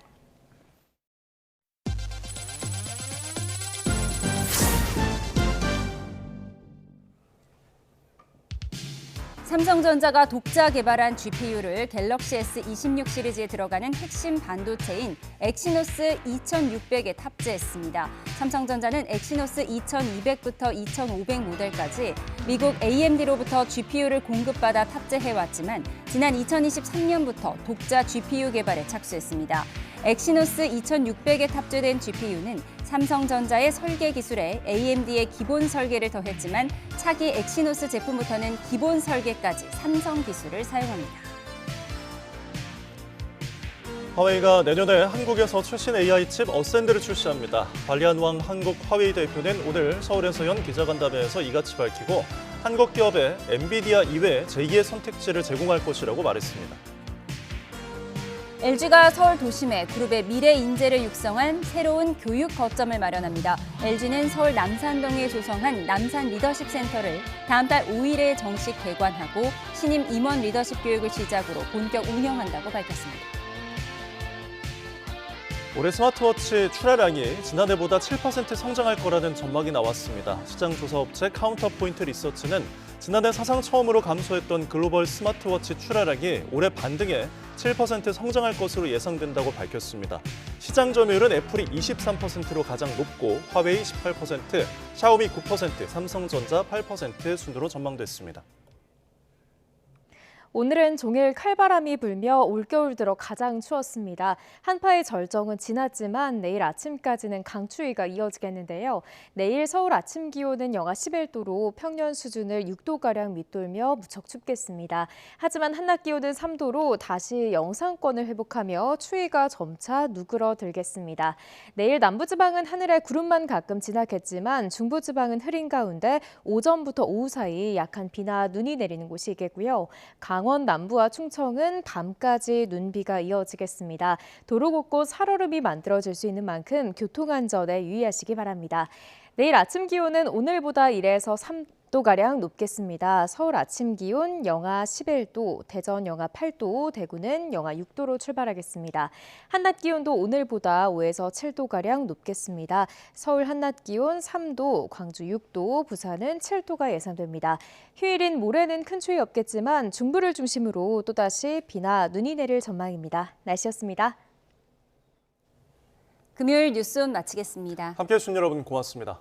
S1: 삼성전자가 독자 개발한 GPU를 갤럭시 S26 시리즈에 들어가는 핵심 반도체인 엑시노스 2600에 탑재했습니다. 삼성전자는 엑시노스 2200부터 2500 모델까지 미국 AMD로부터 GPU를 공급받아 탑재해왔지만 지난 2023년부터 독자 GPU 개발에 착수했습니다. 엑시노스 2600에 탑재된 GPU는 삼성전자의 설계 기술에 AMD의 기본 설계를 더했지만 차기 엑시노스 제품부터는 기본 설계까지 삼성 기술을 사용합니다.
S8: 화웨이가 내년에 한국에서 최신 AI 칩 어센드를 출시합니다. 관리한왕 한국 화웨이 대표는 오늘 서울에서 연 기자간담회에서 이같이 밝히고 한국 기업에 엔비디아 이외 제2의 선택지를 제공할 것이라고 말했습니다.
S1: LG가 서울 도심에 그룹의 미래 인재를 육성한 새로운 교육 거점을 마련합니다. LG는 서울 남산동에 조성한 남산 리더십 센터를 다음 달 5일에 정식 개관하고 신임 임원 리더십 교육을 시작으로 본격 운영한다고 밝혔습니다.
S8: 올해 스마트워치 출하량이 지난해보다 7% 성장할 거라는 전망이 나왔습니다. 시장 조사업체 카운터포인트 리서치는 지난해 사상 처음으로 감소했던 글로벌 스마트워치 출하량이 올해 반등해 7% 성장할 것으로 예상된다고 밝혔습니다. 시장 점유율은 애플이 23%로 가장 높고 화웨이 18%, 샤오미 9%, 삼성전자 8% 순으로 전망됐습니다.
S5: 오늘은 종일 칼바람이 불며 올겨울 들어 가장 추웠습니다. 한파의 절정은 지났지만 내일 아침까지는 강추위가 이어지겠는데요. 내일 서울 아침 기온은 영하 11도로 평년 수준을 6도가량 밑돌며 무척 춥겠습니다. 하지만 한낮 기온은 3도로 다시 영상권을 회복하며 추위가 점차 누그러들겠습니다. 내일 남부지방은 하늘에 구름만 가끔 지나겠지만 중부지방은 흐린 가운데 오전부터 오후 사이 약한 비나 눈이 내리는 곳이 있겠고요. 강원 남부와 충청은 밤까지 눈비가 이어지겠습니다. 도로 곳곳 살얼음이 만들어질 수 있는 만큼 교통안전에 유의하시기 바랍니다. 내일 아침 기온은 오늘보다 1에서 3도가량 높겠습니다. 서울 아침 기온 영하 11도, 대전 영하 8도, 대구는 영하 6도로 출발하겠습니다. 한낮 기온도 오늘보다 5에서 7도가량 높겠습니다. 서울 한낮 기온 3도, 광주 6도, 부산은 7도가 예상됩니다. 휴일인 모레는 큰 추위 없겠지만 중부를 중심으로 또다시 비나 눈이 내릴 전망입니다. 날씨였습니다.
S1: 금요일 뉴스온 마치겠습니다.
S8: 함께해 주신 여러분 고맙습니다.